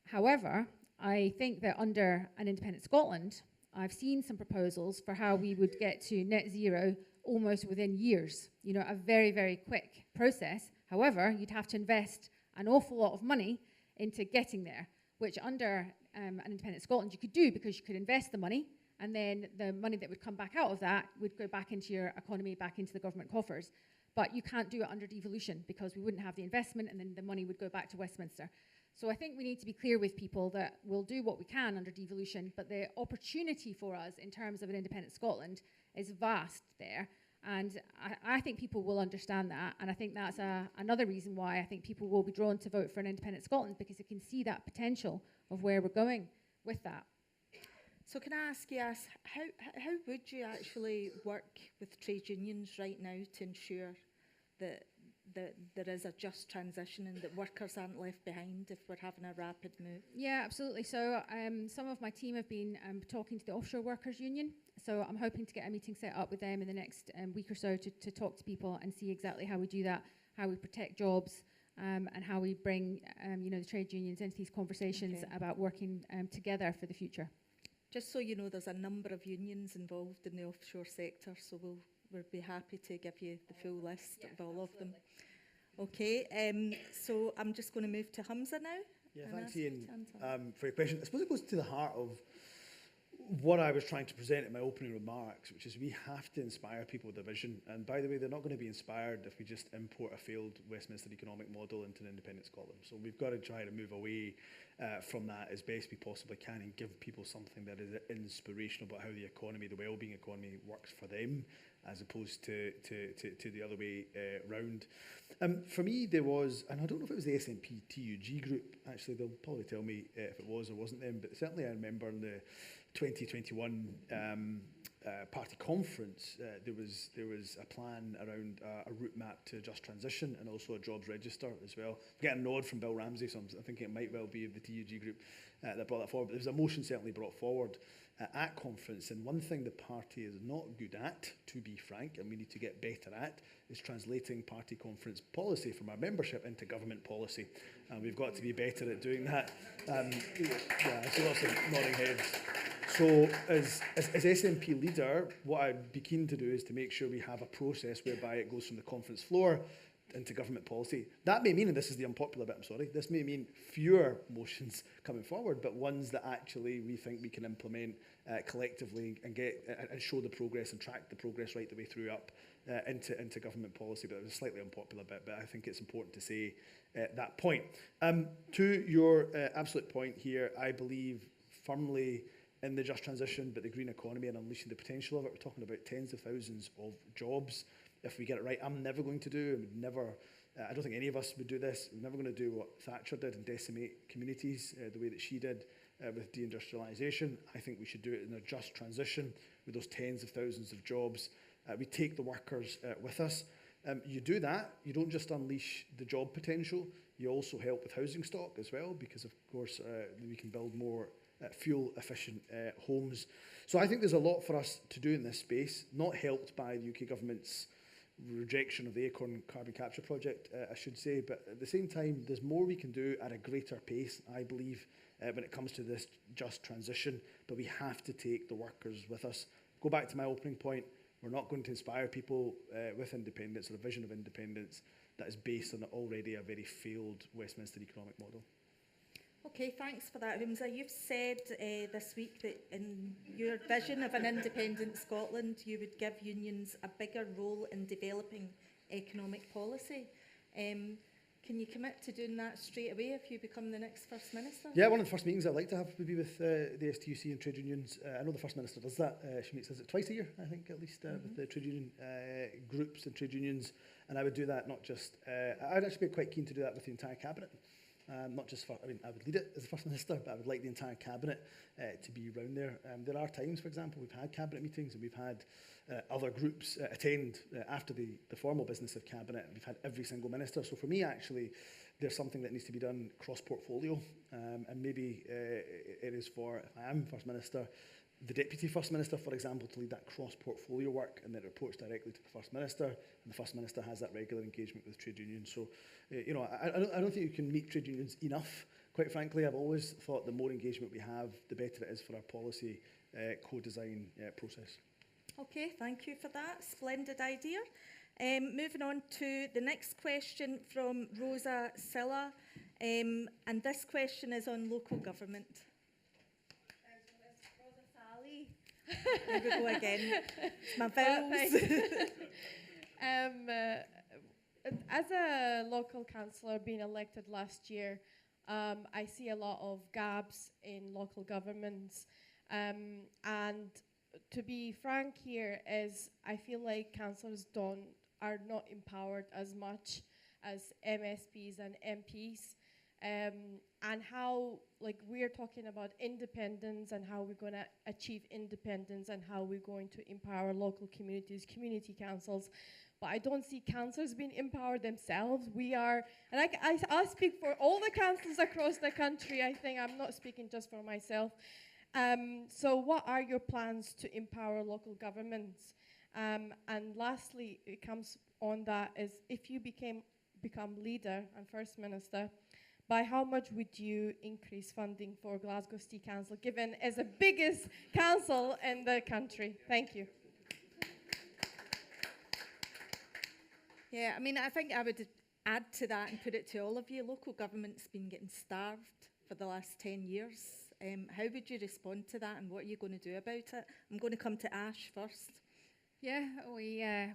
however, I think that under an independent Scotland, I've seen some proposals for how we would get to net zero almost within years, a very, very quick process. However, you'd have to invest an awful lot of money into getting there, which under an independent Scotland you could do, because you could invest the money, and then the money that would come back out of that would go back into your economy, back into the government coffers. But you can't do it under devolution, because we wouldn't have the investment, and then the money would go back to Westminster. So I think we need to be clear with people that we'll do what we can under devolution, but the opportunity for us in terms of an independent Scotland is vast there. And I think people will understand that, and I think that's another reason why I think people will be drawn to vote for an independent Scotland, because they can see that potential of where we're going with that. So can I ask you, how would you actually work with trade unions right now to ensure that there is a just transition and that workers aren't left behind if we're having a rapid move? Yeah, absolutely. So some of my team have been talking to the Offshore Workers Union. So I'm hoping to get a meeting set up with them in the next week or so to talk to people and see exactly how we do that, how we protect jobs, and how we bring the trade unions into these conversations about working together for the future. Just so you know, there's a number of unions involved in the offshore sector, so we'll be happy to give you the full list of all of them. Okay, so I'm just going to move to Humza now. Yeah, thanks, Ian, for your question. I suppose it goes to the heart of what I was trying to present in my opening remarks, which is we have to inspire people with a vision. And by the way, they're not going to be inspired if we just import a failed Westminster economic model into an independent Scotland. So we've got to try to move away from that as best we possibly can and give people something that is inspirational about how the economy, the well-being economy, works for them, as opposed to the other way round. For me, there was, and I don't know if it was the SNP TUG group, actually, they'll probably tell me if it was or wasn't them, but certainly I remember in the 2021 party conference, there was a plan around a route map to just transition and also a jobs register as well. I'm getting a nod from Bill Ramsey, so I think it might well be the TUG group that brought that forward. But there was a motion certainly brought forward at conference, and one thing the party is not good at, to be frank, and we need to get better at, is translating party conference policy from our membership into government policy. And we've got to be better at doing that. Yeah, I see lots of nodding heads. So as SNP leader, what I'd be keen to do is to make sure we have a process whereby it goes from the conference floor into government policy. That may mean, and this is the unpopular bit, I'm sorry, this may mean fewer motions coming forward, but ones that actually we think we can implement collectively and get and show the progress and track the progress right the way through up into government policy. But it was a slightly unpopular bit, but I think it's important to say that point. To your absolute point here, I believe firmly in the just transition, but the green economy and unleashing the potential of it. We're talking about tens of thousands of jobs. If we get it right, I'm never going to do, I don't think any of us would do this. We're never going to do what Thatcher did and decimate communities the way that she did with deindustrialisation. I think we should do it in a just transition with those tens of thousands of jobs. We take the workers with us. You do that, you don't just unleash the job potential, you also help with housing stock as well, because of course we can build more fuel-efficient homes. So I think there's a lot for us to do in this space, not helped by the UK government's rejection of the Acorn carbon capture project, I should say, but at the same time, there's more we can do at a greater pace, I believe, when it comes to this just transition, but we have to take the workers with us. Go back to my opening point, we're not going to inspire people with independence or a vision of independence that is based on already a very failed Westminster economic model. Okay, thanks for that, Humza. You've said this week that in your vision of an independent Scotland, you would give unions a bigger role in developing economic policy. Can you commit to doing that straight away if you become the next First Minister? Yeah, one of the first meetings I'd like to have would be with the STUC and trade unions. I know the First Minister does that. She meets us twice a year, I think, at least, with the trade union groups and trade unions. And I would do that not just... I'd actually be quite keen to do that with the entire Cabinet. Not just for, I would lead it as the First Minister, but I would like the entire Cabinet to be around there. There are times, for example, we've had Cabinet meetings and we've had other groups attend after the formal business of Cabinet, and we've had every single Minister. So for me, actually, there's something that needs to be done cross-portfolio, and maybe it is for, if I am First Minister, the Deputy First Minister, for example, to lead that cross-portfolio work, and that reports directly to the First Minister, and the First Minister has that regular engagement with trade unions. So, I don't think you can meet trade unions enough. Quite frankly, I've always thought the more engagement we have, the better it is for our policy co-design process. Okay, thank you for that. Splendid idea. Moving on to the next question from Rosa Silla, and this question is on local government. There we go again. It's my vowels. As a local councillor being elected last year, I see a lot of gaps in local governments. And to be frank here is I feel like councillors are not empowered as much as MSPs and MPs. And how, like, we're talking about independence and how we're going to achieve independence and how we're going to empower local communities, community councils. but I don't see councillors being empowered themselves. We are, and I speak for all the councils across the country. I think I'm not speaking just for myself. So what are your plans to empower local governments? And lastly, it comes on that is if you become leader and First Minister, by how much would you increase funding for Glasgow City Council, given it's the biggest council in the country? Thank you. Yeah, I mean, I think I would add to that and put it to all of you. Local government's been getting starved for the last 10 years. How would you respond to that, and what are you going to do about it? I'm going to come to Ash first. Yeah,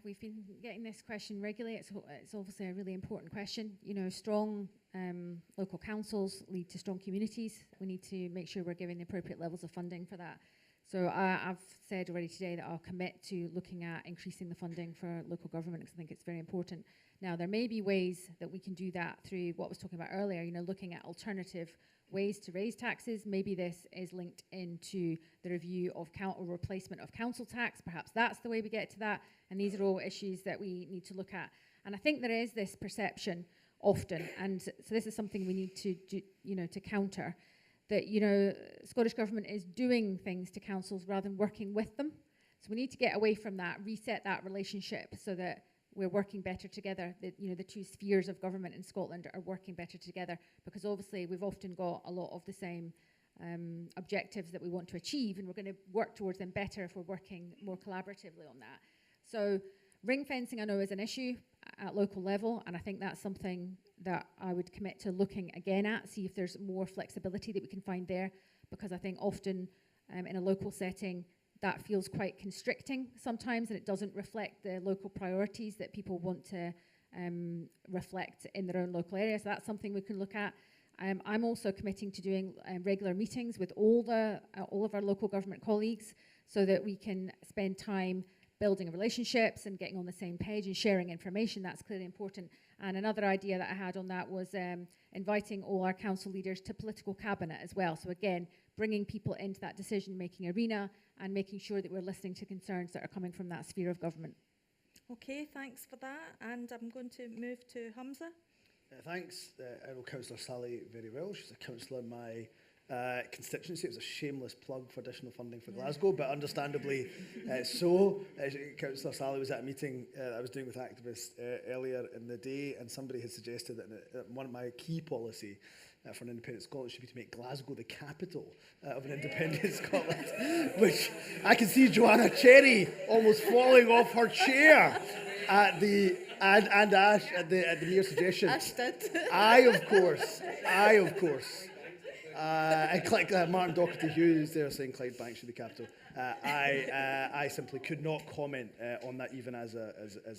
we've been getting this question regularly. It's obviously a really important question. You know, strong local councils lead to strong communities. We need to make sure we're giving the appropriate levels of funding for that. So I've said already today that I'll commit to looking at increasing the funding for local government, because I think it's very important. Now, there may be ways that we can do that through what I was talking about earlier, you know, looking at alternative ways to raise taxes. Maybe this is linked into the review of or replacement of council tax. Perhaps that's the way we get to that. And these are all issues that we need to look at. And I think there is this perception often, and so this is something we need to do, you know, to counter, that, you know, Scottish Government is doing things to councils rather than working with them. So we need to get away from that, reset that relationship so that we're working better together, that, you know, the two spheres of government in Scotland are working better together, because obviously we've often got a lot of the same objectives that we want to achieve, and we're going to work towards them better if we're working more collaboratively on that. So ring fencing, I know, is an issue at local level, and I think that's something that I would commit to looking again at, see if there's more flexibility that we can find there, because I think often in a local setting, that feels quite constricting sometimes, and it doesn't reflect the local priorities that people want to reflect in their own local area. So that's something we can look at. I'm also committing to doing regular meetings with all of our local government colleagues, so that we can spend time building relationships and getting on the same page and sharing information. That's clearly important. And another idea that I had on that was inviting all our council leaders to political cabinet as well. So again, bringing people into that decision-making arena and making sure that we're listening to concerns that are coming from that sphere of government. Okay, thanks for that. And I'm going to move to Humza. Thanks. I know Councillor Sally very well. She's a councillor in my constituency. It was a shameless plug for additional funding for Glasgow, but understandably so. Councillor Sally was at a meeting I was doing with activists earlier in the day, and somebody had suggested that one of my key policy for an independent Scotland should be to make Glasgow the capital of an independent Scotland, which I can see Joanna Cherry almost falling off her chair at the and Ash at the mere suggestion. Ash did. I of course. And Martin Doherty Hughes there saying Clydebank should be capital. I simply could not comment on that, even as a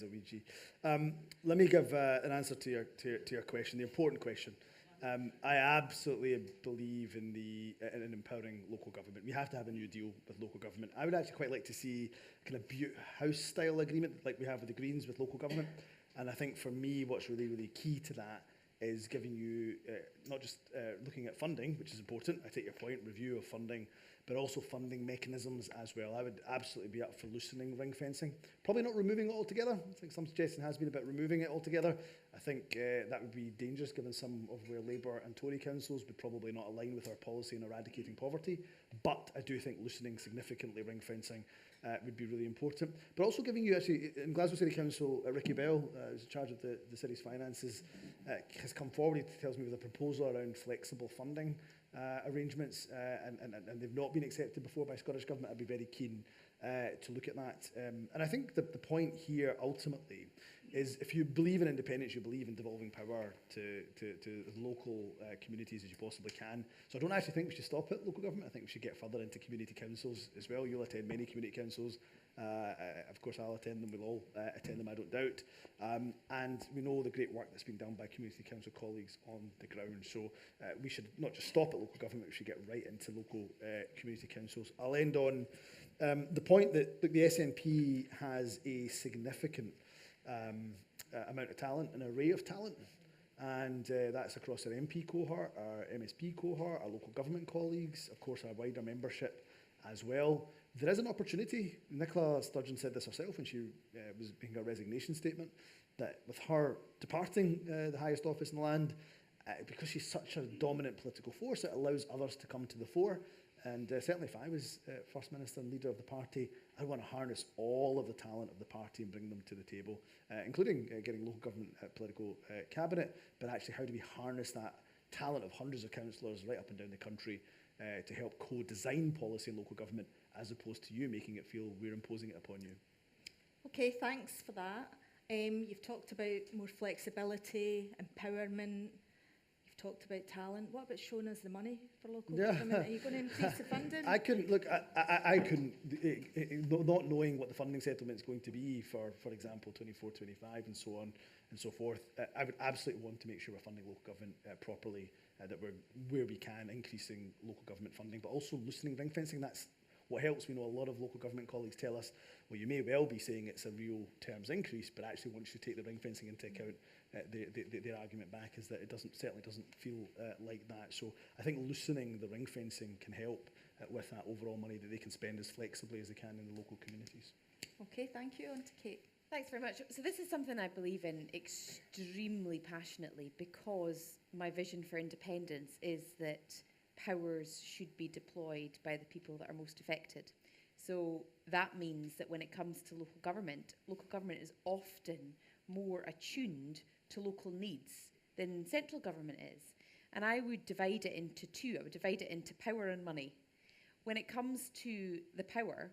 Ouija. Let me give an answer to your question, the important question. I absolutely believe in empowering local government. We have to have a new deal with local government. I would actually quite like to see kind of Butte House style agreement like we have with the Greens with local government. And I think for me, what's really, really key to that is giving you not just looking at funding, which is important, I take your point, review of funding, but also funding mechanisms as well. I would absolutely be up for loosening ring fencing. Probably not removing it altogether. I think some suggestion has been about removing it altogether. I think that would be dangerous, given some of where Labour and Tory councils would probably not align with our policy in eradicating poverty. But I do think loosening significantly ring fencing would be really important. But also giving you, actually, in Glasgow City Council, Ricky Bell, who's in charge of the city's finances, has come forward. He tells me with a proposal around flexible funding arrangements, and they've not been accepted before by Scottish Government. I'd be very keen to look at that. And I think the point here, ultimately, is if you believe in independence, you believe in devolving power to as local communities as you possibly can. So I don't actually think we should stop at local government. I think we should get further into community councils as well. You'll attend many community councils. Of course, I'll attend them. We'll all attend them, I don't doubt. And we know the great work that's been done by community council colleagues on the ground. So we should not just stop at local government, we should get right into local community councils. I'll end on the point that the SNP has a significant amount of talent, an array of talent, and that's across our MP cohort, our MSP cohort, our local government colleagues, of course our wider membership as well. There is an opportunity. Nicola Sturgeon said this herself when she was making her resignation statement, that with her departing the highest office in the land, because she's such a dominant political force, it allows others to come to the fore. And certainly if I was First Minister and leader of the party, I want to harness all of the talent of the party and bring them to the table, including getting local government political cabinet, but actually how do we harness that talent of hundreds of councillors right up and down the country to help co-design policy in local government, as opposed to you making it feel we're imposing it upon you. Okay, thanks for that. You've talked about more flexibility, empowerment. You've talked about talent. What about showing us the money for local government? Are you going to increase the funding? I couldn't, look, I couldn't, not knowing what the funding settlement is going to be for example, 24, 25 and so on and so forth, I would absolutely want to make sure we're funding local government properly, that we're, where we can, increasing local government funding, but also loosening ring fencing. That's what helps. We know a lot of local government colleagues tell us, well, you may well be saying it's a real terms increase, but actually once you take the ring fencing into account, their argument back is that it certainly doesn't feel like that. So I think loosening the ring fencing can help with that overall money that they can spend as flexibly as they can in the local communities. Okay, thank you. On to Kate. Thanks very much. So this is something I believe in extremely passionately, because my vision for independence is that powers should be deployed by the people that are most affected. So that means that when it comes to local government is often more attuned to local needs than central government is. And I would divide it into two. I would divide it into power and money. When it comes to the power,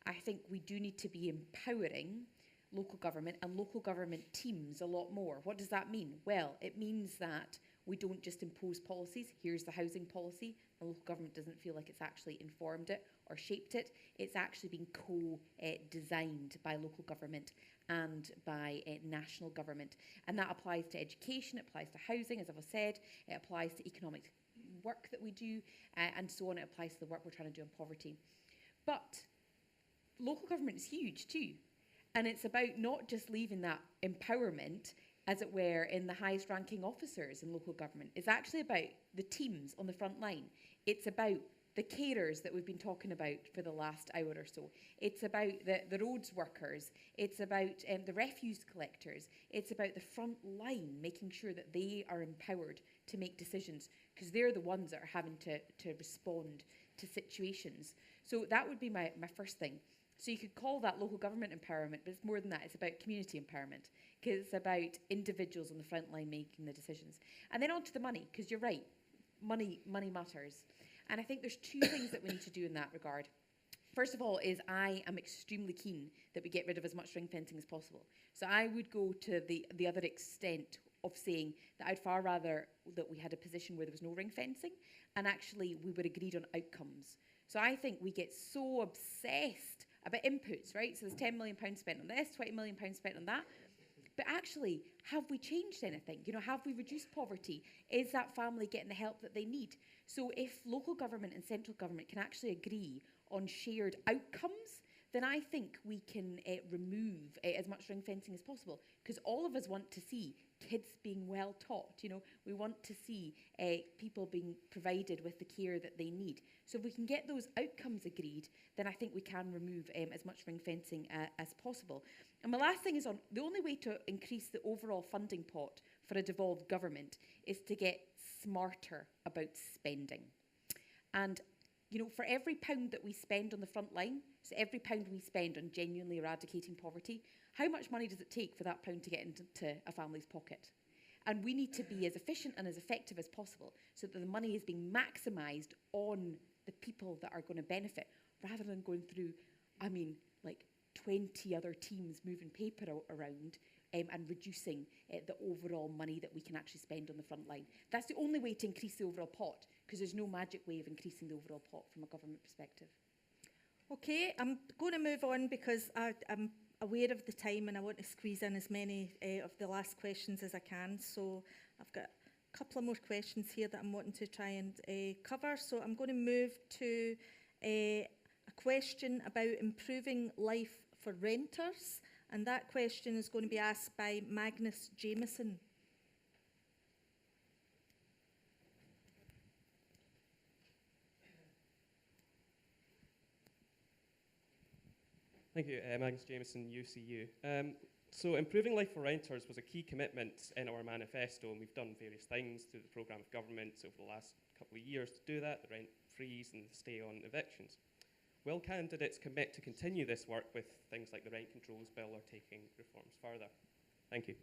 I think we do need to be empowering local government and local government teams a lot more. What does that mean? Well, it means that we don't just impose policies. Here's the housing policy. The local government doesn't feel like it's actually informed it or shaped it. It's actually been co-designed by local government and by national government. And that applies to education, it applies to housing, as I've said, it applies to economic work that we do, and so on. It applies to the work we're trying to do on poverty. But local government is huge too. And it's about not just leaving that empowerment, as it were, in the highest ranking officers in local government. It's actually about the teams on the front line. It's about the carers that we've been talking about for the last hour or so. It's about the roads workers. It's about the refuse collectors. It's about the front line, making sure that they are empowered to make decisions, because they're the ones that are having to respond to situations. So that would be my first thing. So you could call that local government empowerment, but it's more than that. It's about community empowerment, because it's about individuals on the front line making the decisions. And then on to the money, because you're right, money matters. And I think there's two things that we need to do in that regard. First of all is I am extremely keen that we get rid of as much ring fencing as possible. So I would go to the other extent of saying that I'd far rather that we had a position where there was no ring fencing and actually we were agreed on outcomes. So I think we get so obsessed about inputs, right? So there's £10 million spent on this, £20 million spent on that. But actually, have we changed anything? You know, have we reduced poverty? Is that family getting the help that they need? So if local government and central government can actually agree on shared outcomes, then I think we can remove as much ring fencing as possible, because all of us want to see kids being well taught. You know, we want to see people being provided with the care that they need. So if we can get those outcomes agreed, then I think we can remove as much ring fencing as possible. And my last thing is on the only way to increase the overall funding pot for a devolved government is to get smarter about spending. And you know, for every pound that we spend on the front line, so every pound we spend on genuinely eradicating poverty, how much money does it take for that pound to get into a family's pocket? And we need to be as efficient and as effective as possible so that the money is being maximised on the people that are going to benefit, rather than going through, I mean, like 20 other teams moving paper around and reducing the overall money that we can actually spend on the front line. That's the only way to increase the overall pot, because there's no magic way of increasing the overall pot from a government perspective. Okay, I'm going to move on because I'm aware of the time and I want to squeeze in as many of the last questions as I can. So I've got a couple of more questions here that I'm wanting to try and cover. So I'm going to move to a question about improving life for renters. And that question is going to be asked by Magnus Jameson. Thank you. Magnus Jameson, UCU. So improving life for renters was a key commitment in our manifesto, and we've done various things through the programme of government over the last couple of years to do that, the rent freeze and the stay on evictions. Will candidates commit to continue this work with things like the Rent Controls Bill or taking reforms further? Thank you.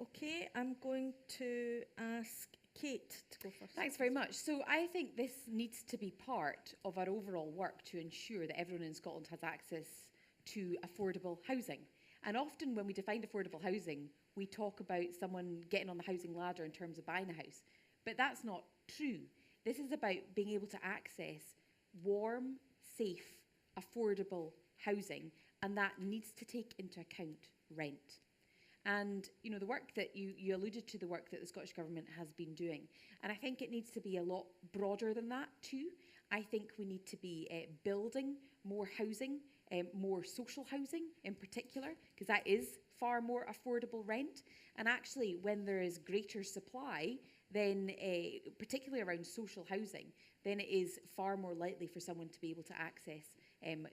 Okay, I'm going to ask Kate to go first. Thanks very much. So I think this needs to be part of our overall work to ensure that everyone in Scotland has access to affordable housing. And often when we define affordable housing, we talk about someone getting on the housing ladder in terms of buying a house. But that's not true. This is about being able to access warm, safe, affordable housing, and that needs to take into account rent. And you know, the work that you alluded to, the work that the Scottish Government has been doing, and I think it needs to be a lot broader than that too. I think we need to be building more housing, more social housing in particular, because that is far more affordable rent. And actually, when there is greater supply, then particularly around social housing, then it is far more likely for someone to be able to access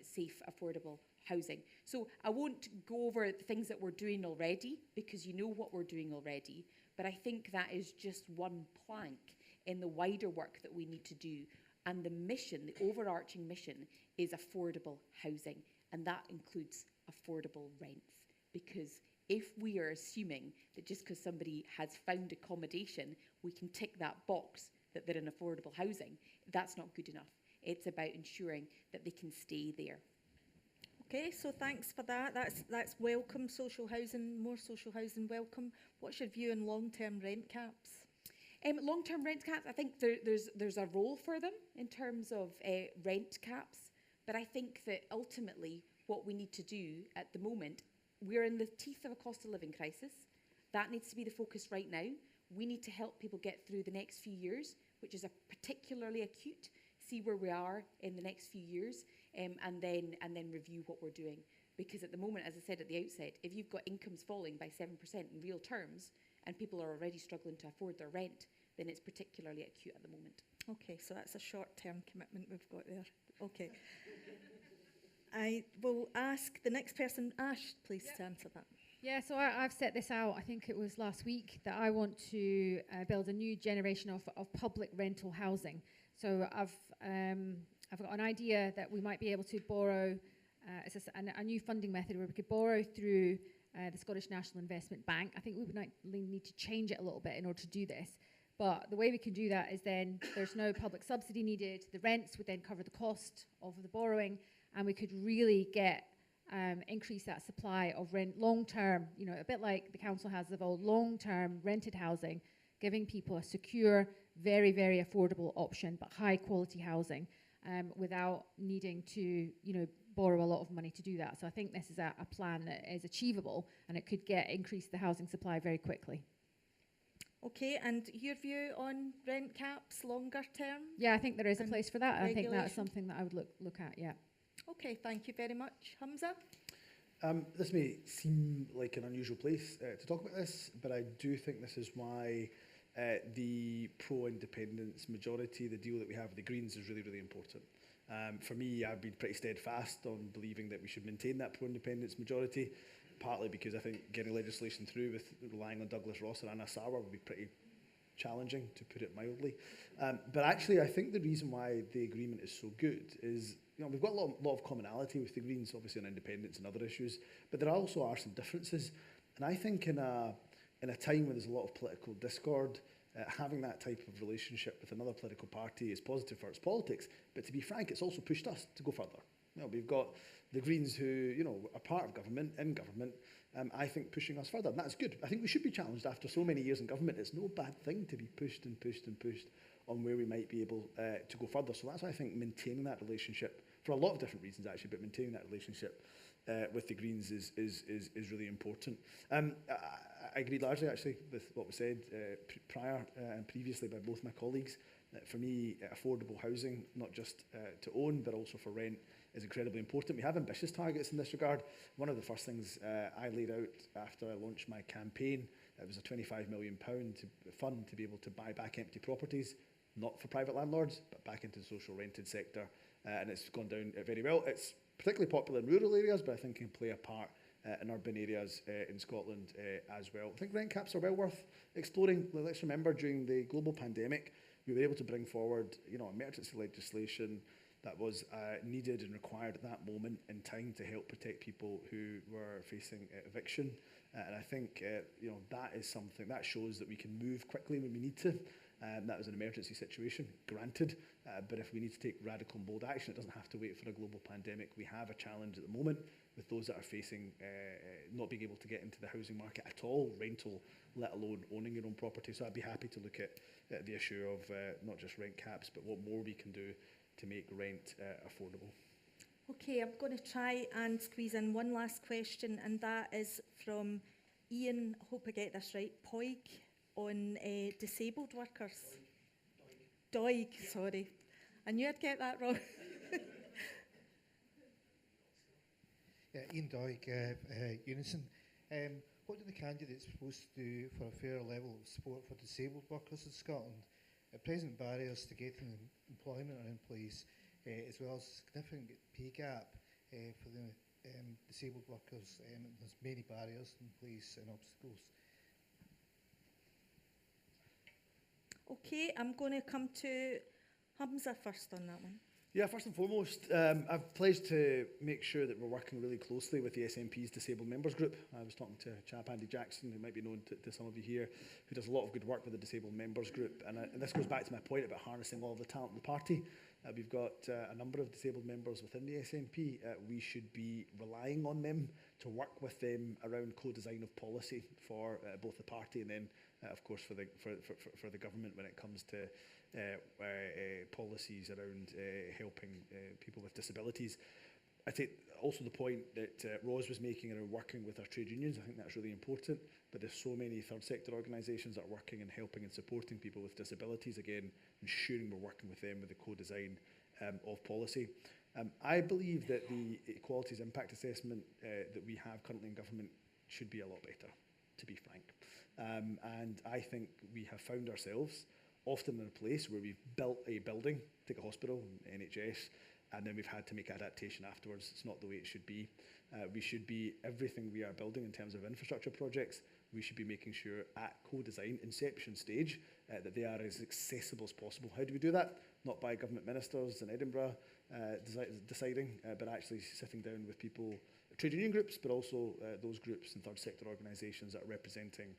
safe, affordable housing. So I won't go over the things that we're doing already, because you know what we're doing already, but I think that is just one plank in the wider work that we need to do. And the mission, the overarching mission, is affordable housing, and that includes affordable rents. Because if we are assuming that just because somebody has found accommodation, we can tick that box that they're in affordable housing, that's not good enough. It's about ensuring that they can stay there. Okay, so thanks for that. That's welcome, social housing, more social housing welcome. What's your view on long-term rent caps? Long-term rent caps, I think there's a role for them in terms of rent caps, but I think that ultimately what we need to do at the moment, we're in the teeth of a cost of living crisis. That needs to be the focus right now. We need to help people get through the next few years, which is a particularly acute, see where we are in the next few years, and then review what we're doing. Because at the moment, as I said at the outset, if you've got incomes falling by 7% in real terms, and people are already struggling to afford their rent, then it's particularly acute at the moment. Okay, so that's a short-term commitment we've got there. Okay. I will ask the next person, Ash, please, to answer that. Yeah, so I've set this out, I think it was last week, that I want to build a new generation of public rental housing. So I've got an idea that we might be able to borrow, it's a new funding method where we could borrow through the Scottish National Investment Bank. I think we would need to change it a little bit in order to do this. But the way we can do that is then there's no public subsidy needed. The rents would then cover the cost of the borrowing, and we could really get increase that supply of rent long-term, you know, a bit like the council has of all long-term rented housing, giving people a secure, very, very affordable option, but high-quality housing without needing to, you know, borrow a lot of money to do that. So I think this is a plan that is achievable, and it could increase the housing supply very quickly. Okay, and your view on rent caps longer term? Yeah, I think there is a place for that. And I think that's regulation? something that I would look at, yeah. Okay, thank you very much. Humza? This may seem like an unusual place to talk about this, but I do think this is why the pro-independence majority, the deal that we have with the Greens, is really, really important. For me, I've been pretty steadfast on believing that we should maintain that pro-independence majority, partly because I think getting legislation through with relying on Douglas Ross and Anna Sauer would be pretty challenging, to put it mildly. But actually, I think the reason why the agreement is so good is, you know, we've got a lot of commonality with the Greens, obviously on independence and other issues, but there also are some differences. And I think in a time where there's a lot of political discord, having that type of relationship with another political party is positive for its politics. But to be frank, it's also pushed us to go further. You know, we've got the Greens who, you know, are part of government, in government, I think pushing us further. And that's good. I think we should be challenged after so many years in government. It's no bad thing to be pushed and pushed and pushed on where we might be able to go further. So that's why I think maintaining that relationship, for a lot of different reasons actually, but maintaining that relationship with the Greens is really important. I agree largely actually with what was said prior and previously by both my colleagues. For me, affordable housing, not just to own, but also for rent, is incredibly important. We have ambitious targets in this regard. One of the first things I laid out after I launched my campaign, it was a £25 million fund to be able to buy back empty properties. not for private landlords, but back into the social rented sector. And it's gone down very well. It's particularly popular in rural areas, but I think it can play a part in urban areas in Scotland as well. I think rent caps are well worth exploring. Let's remember, during the global pandemic, we were able to bring forward, emergency legislation that was needed and required at that moment in time to help protect people who were facing eviction. And I think, that is something that shows that we can move quickly when we need to. That was an emergency situation, granted. But if we need to take radical and bold action, it doesn't have to wait for a global pandemic. We have a challenge at the moment with those that are facing not being able to get into the housing market at all, rental, let alone owning your own property. So I'd be happy to look at the issue of not just rent caps, but what more we can do to make rent affordable. Okay, I'm going to try and squeeze in one last question, and that is from Ian, I hope I get this right, Poig, on disabled workers. Doig, sorry. I knew I'd get that wrong. Ian Doig, Unison. What are the candidates supposed to do for a fair level of support for disabled workers in Scotland? Present barriers to getting employment are in place, as well as a significant pay gap for the disabled workers. There's many barriers in place and obstacles. Okay, I'm going to come to Humza first on that one. Yeah, first and foremost, I've pledged to make sure that we're working really closely with the SNP's Disabled Members Group. I was talking to a chap, Andy Jackson, who might be known to some of you here, who does a lot of good work with the Disabled Members Group. And this goes back to my point about harnessing all of the talent in the party. We've got a number of disabled members within the SNP. We should be relying on them to work with them around co-design of policy for both the party and then, of course, for the government when it comes to policies around helping people with disabilities. I take also the point that Ros was making around working with our trade unions. I think that's really important, but there's so many third sector organisations that are working and helping and supporting people with disabilities, again, ensuring we're working with them with the co-design of policy. I believe that the Equalities Impact Assessment that we have currently in government should be a lot better, to be frank. And I think we have found ourselves often in a place where we've built a building, take a hospital, NHS, and then we've had to make adaptation afterwards. It's not the way it should be. We should be, everything we are building in terms of infrastructure projects, we should be making sure at co-design, inception stage, that they are as accessible as possible. How do we do that? Not by government ministers in Edinburgh deciding, but actually sitting down with people, trade union groups, but also those groups and third sector organisations that are representing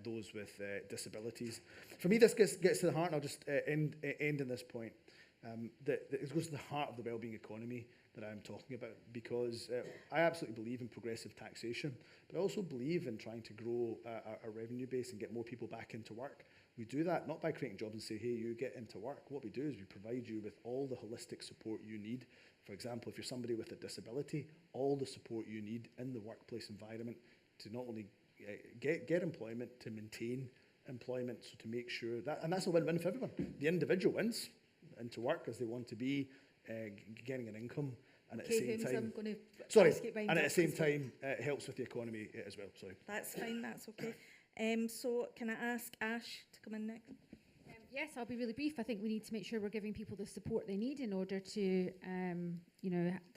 those with disabilities. For me, this gets to the heart, and I'll just end in this point. It goes to the heart of the wellbeing economy that I'm talking about, because I absolutely believe in progressive taxation, but I also believe in trying to grow our revenue base and get more people back into work. We do that not by creating jobs and say, hey, you get into work. What we do is we provide you with all the holistic support you need. For example, if you're somebody with a disability, all the support you need in the workplace environment to not only get employment, to maintain employment, so to make sure that, and that's a win-win for everyone. The individual wins into work as they want to be, getting an income, and at the same time, and at the same time, it helps with the economy as well. Sorry. That's fine. That's okay. So can I ask Ash to come in next? Yes, I'll be really brief. I think we need to make sure we're giving people the support they need in order to,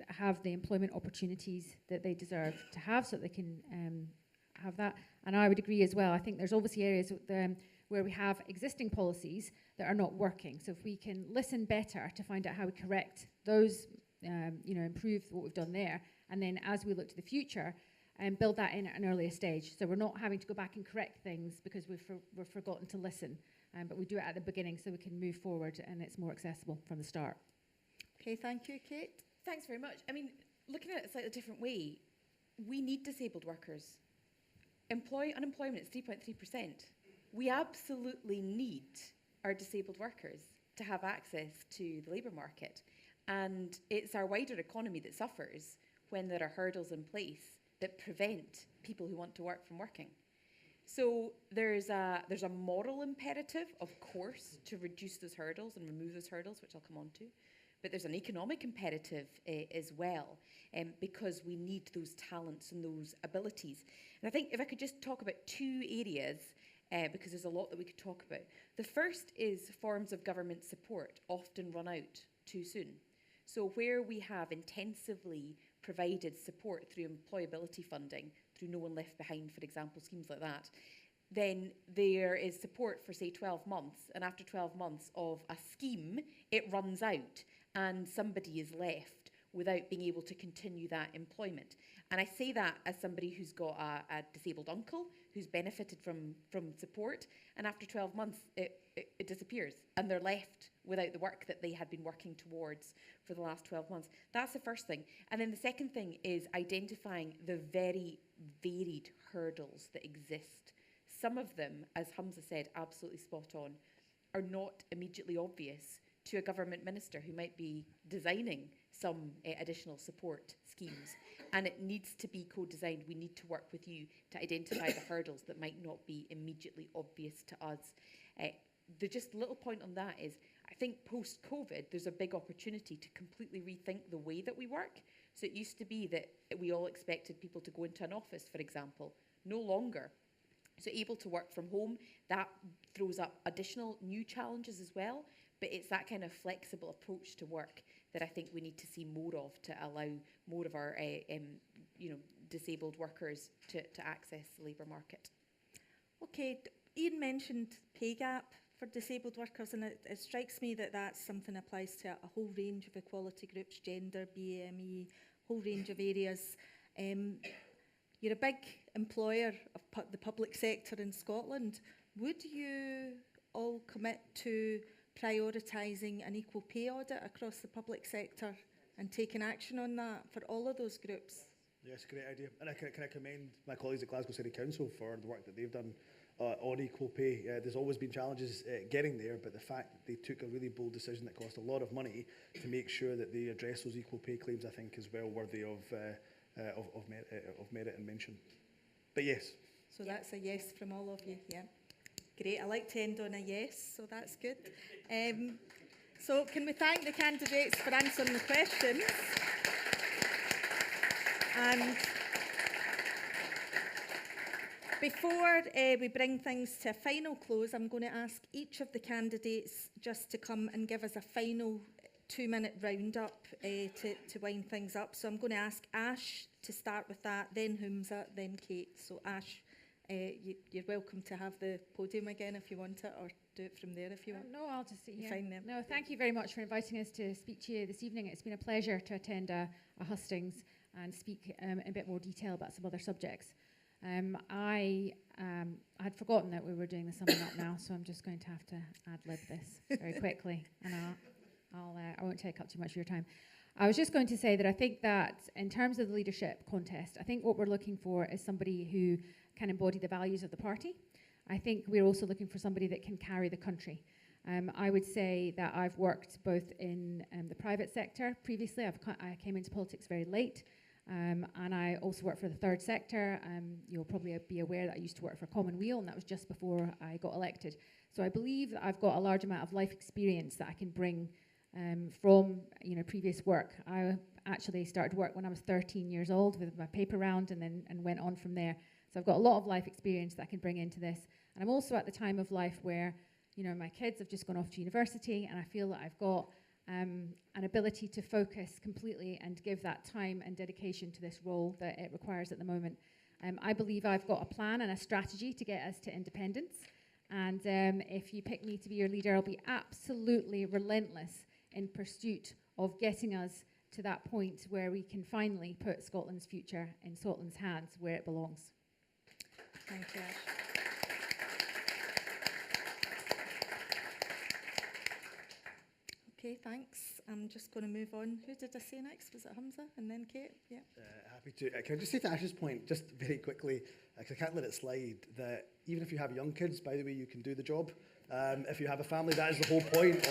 have the employment opportunities that they deserve to have, so that they can have that. And I would agree as well. I think there's obviously areas where we have existing policies that are not working. So if we can listen better to find out how we correct those, improve what we've done there, and then as we look to the future, build that in at an earlier stage. So we're not having to go back and correct things because we've forgotten to listen. But we do it at the beginning so we can move forward and it's more accessible from the start. Okay, thank you, Kate. Thanks very much. I mean, looking at it a slightly different way, we need disabled workers. Unemployment is 3.3%. We absolutely need our disabled workers to have access to the labour market. And it's our wider economy that suffers when there are hurdles in place that prevent people who want to work from working. So there's a moral imperative, of course, to reduce those hurdles and remove those hurdles, which I'll come on to. But there's an economic imperative as well, because we need those talents and those abilities. And I think if I could just talk about two areas because there's a lot that we could talk about. The first is forms of government support often run out too soon. So where we have intensively provided support through employability funding, through No One Left Behind, for example, schemes like that, then there is support for, say, 12 months, and after 12 months of a scheme, it runs out, and somebody is left without being able to continue that employment. And I say that as somebody who's got a disabled uncle who's benefited from support, and after 12 months, it disappears, and they're left without the work that they had been working towards for the last 12 months. That's the first thing. And then the second thing is identifying the very varied hurdles that exist. Some of them, as Humza said, absolutely spot on, are not immediately obvious to a government minister who might be designing some additional support schemes. And it needs to be co-designed. We need to work with you to identify the hurdles that might not be immediately obvious to us. The just little point on that is, I think post-COVID, there's a big opportunity to completely rethink the way that we work. So it used to be that we all expected people to go into an office, for example. No longer. So able to work from home, that throws up additional new challenges as well. But it's that kind of flexible approach to work that I think we need to see more of to allow more of our disabled workers to access the labour market. Okay, Ian mentioned pay gap for disabled workers, and it strikes me that that's something that applies to a whole range of equality groups, gender, BME, whole range of areas. You're a big employer of the public sector in Scotland. Would you all commit to prioritising an equal pay audit across the public sector and taking action on that for all of those groups? Yes, great idea. And can I commend my colleagues at Glasgow City Council for the work that they've done on equal pay. There's always been challenges getting there, but the fact that they took a really bold decision that cost a lot of money to make sure that they address those equal pay claims, I think, is well worthy of merit and mention. But yes. So that's a yes from all of you, yeah. Great, I like to end on a yes, so that's good. So can we thank the candidates for answering the questions? And before we bring things to a final close, I'm going to ask each of the candidates just to come and give us a final 2-minute roundup to wind things up. So I'm going to ask Ash to start with that, then Humza, then Kate. So Ash, you're welcome to have the podium again if you want it, or do it from there if you want. No, I'll just sit here. Fine then. No, thank you very much for inviting us to speak to you this evening. It's been a pleasure to attend a Hustings and speak in a bit more detail about some other subjects. I had forgotten that we were doing the summing up now, so I'm just going to have to ad-lib this very quickly, and I won't take up too much of your time. I was just going to say that I think that in terms of the leadership contest, I think what we're looking for is somebody who can embody the values of the party. I think we're also looking for somebody that can carry the country. I would say that I've worked both in the private sector previously. I came into politics very late. And I also work for the third sector. You'll probably be aware that I used to work for Commonweal, and that was just before I got elected. So I believe that I've got a large amount of life experience that I can bring from previous work. I actually started work when I was 13 years old with my paper round, and went on from there. So I've got a lot of life experience that I can bring into this. And I'm also at the time of life where my kids have just gone off to university, and I feel that I've got an ability to focus completely and give that time and dedication to this role that it requires at the moment. I believe I've got a plan and a strategy to get us to independence. And if you pick me to be your leader, I'll be absolutely relentless in pursuit of getting us to that point where we can finally put Scotland's future in Scotland's hands, where it belongs. Thank you. Okay, thanks. I'm just going to move on. Who did I say next? Was it Humza and then Kate? Yeah. Happy to. Can I just say to Ash's point, just very quickly, because I can't let it slide, that even if you have young kids, by the way, you can do the job. If you have a family, that is the whole point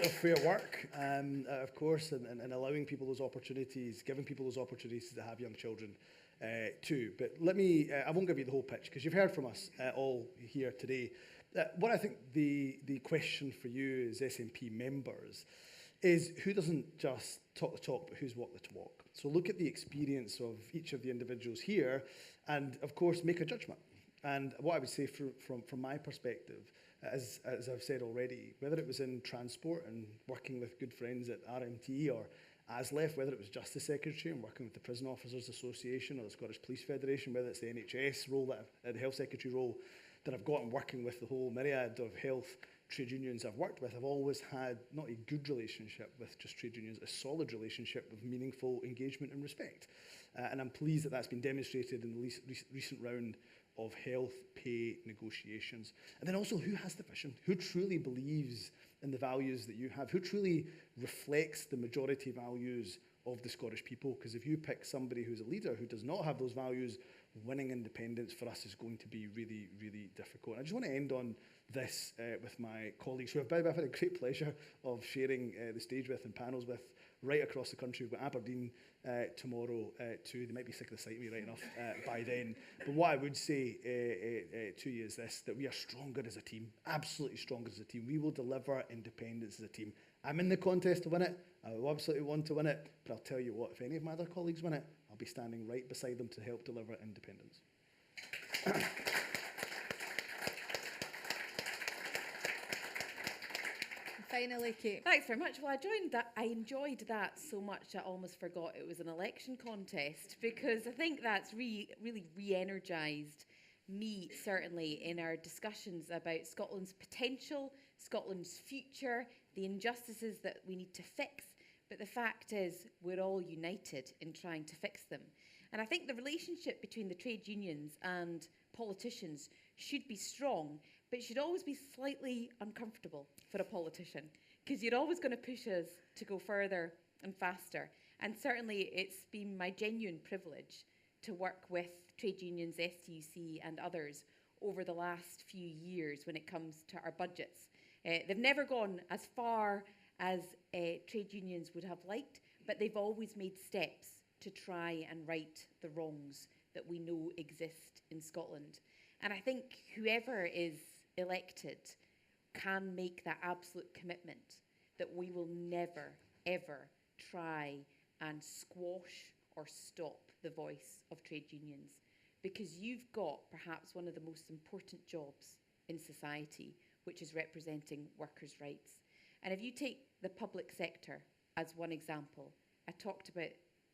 of fair work, of course, and allowing people those opportunities, giving people those opportunities to have young children too. But I won't give you the whole pitch, because you've heard from us all here today. What I think the question for you as SNP members is who doesn't just talk the talk, but who's walked the walk. So look at the experience of each of the individuals here and, of course, make a judgment. And what I would say from my perspective, as I've said already, whether it was in transport and working with good friends at RMT or ASLEF, whether it was Justice Secretary and working with the Prison Officers Association or the Scottish Police Federation, whether it's the NHS role, the Health Secretary role that I've got in working with the whole myriad of health trade unions I've worked with, I've always had not a good relationship with just trade unions, a solid relationship with meaningful engagement and respect. And I'm pleased that that's been demonstrated in the recent round of health pay negotiations. And then also, who has the vision? Who truly believes in the values that you have? Who truly reflects the majority values of the Scottish people? Because if you pick somebody who's a leader who does not have those values, winning independence for us is going to be really, really difficult. And I just want to end on this with my colleagues, who I've had a great pleasure of sharing the stage with and panels with right across the country. We've got Aberdeen tomorrow too. They might be sick of the sight of me right enough by then. But what I would say to you is this, that we are stronger as a team, absolutely stronger as a team. We will deliver independence as a team. I'm in the contest to win it. I will absolutely want to win it. But I'll tell you what, if any of my other colleagues win it, I'll be standing right beside them to help deliver independence. Finally, Kate. Thanks very much. Well, I enjoyed that so much I almost forgot it was an election contest, because I think that's really re-energised me, certainly, in our discussions about Scotland's potential, Scotland's future, the injustices that we need to fix. But the fact is, we're all united in trying to fix them. And I think the relationship between the trade unions and politicians should be strong, but it should always be slightly uncomfortable for a politician, because you're always going to push us to go further and faster. And certainly it's been my genuine privilege to work with trade unions, STUC and others over the last few years when it comes to our budgets. They've never gone as far as trade unions would have liked, but they've always made steps to try and right the wrongs that we know exist in Scotland. And I think whoever is elected can make that absolute commitment that we will never, ever try and squash or stop the voice of trade unions, because you've got perhaps one of the most important jobs in society, which is representing workers' rights. And if you take the public sector as one example, I talked about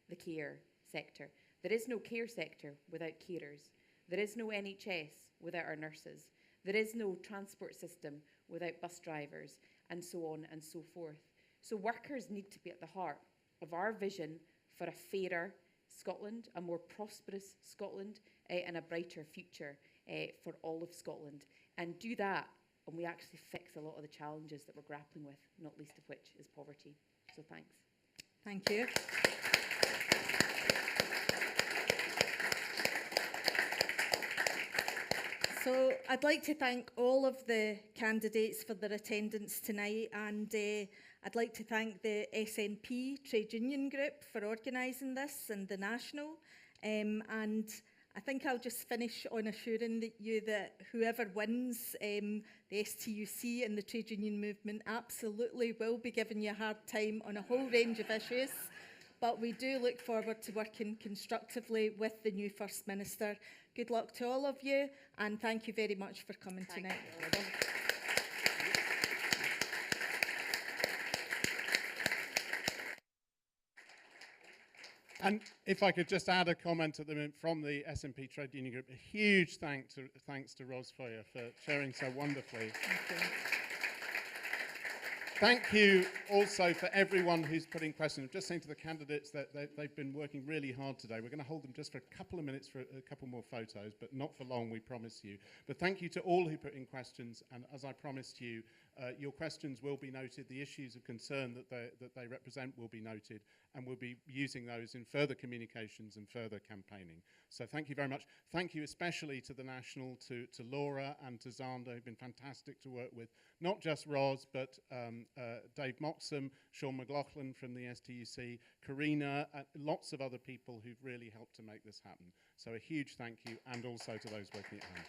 the care sector. There is no care sector without carers. There is no NHS without our nurses. There is no transport system without bus drivers, and so on and so forth. So workers need to be at the heart of our vision for a fairer Scotland, a more prosperous Scotland, and a brighter future for all of Scotland. And do that, and we actually fix a lot of the challenges that we're grappling with, not least of which is poverty. So thanks. Thank you. So I'd like to thank all of the candidates for their attendance tonight, and I'd like to thank the SNP Trade Union Group for organising this, and the National. And I think I'll just finish on assuring you that whoever wins the STUC and the trade union movement absolutely will be giving you a hard time on a whole range of issues. But we do look forward to working constructively with the new First Minister. Good luck to all of you, and thank you very much for coming tonight. And if I could just add a comment at the moment from the SNP Trade Union Group, a huge thanks to Ros Foyer for chairing so wonderfully. Thank you. Thank you also for everyone who's putting questions. I'm just saying to the candidates that they've been working really hard today. We're going to hold them just for a couple of minutes for a couple more photos, but not for long, we promise you. But thank you to all who put in questions, and as I promised you, your questions will be noted. The issues of concern that they represent will be noted, and we'll be using those in further communications and further campaigning. So thank you very much. Thank you especially to the National, to Laura and to Xander, who've been fantastic to work with. Not just Ros, but Dave Moxham, Sean McLaughlin from the STUC, Karina, lots of other people who've really helped to make this happen. So a huge thank you, and also to those working at home.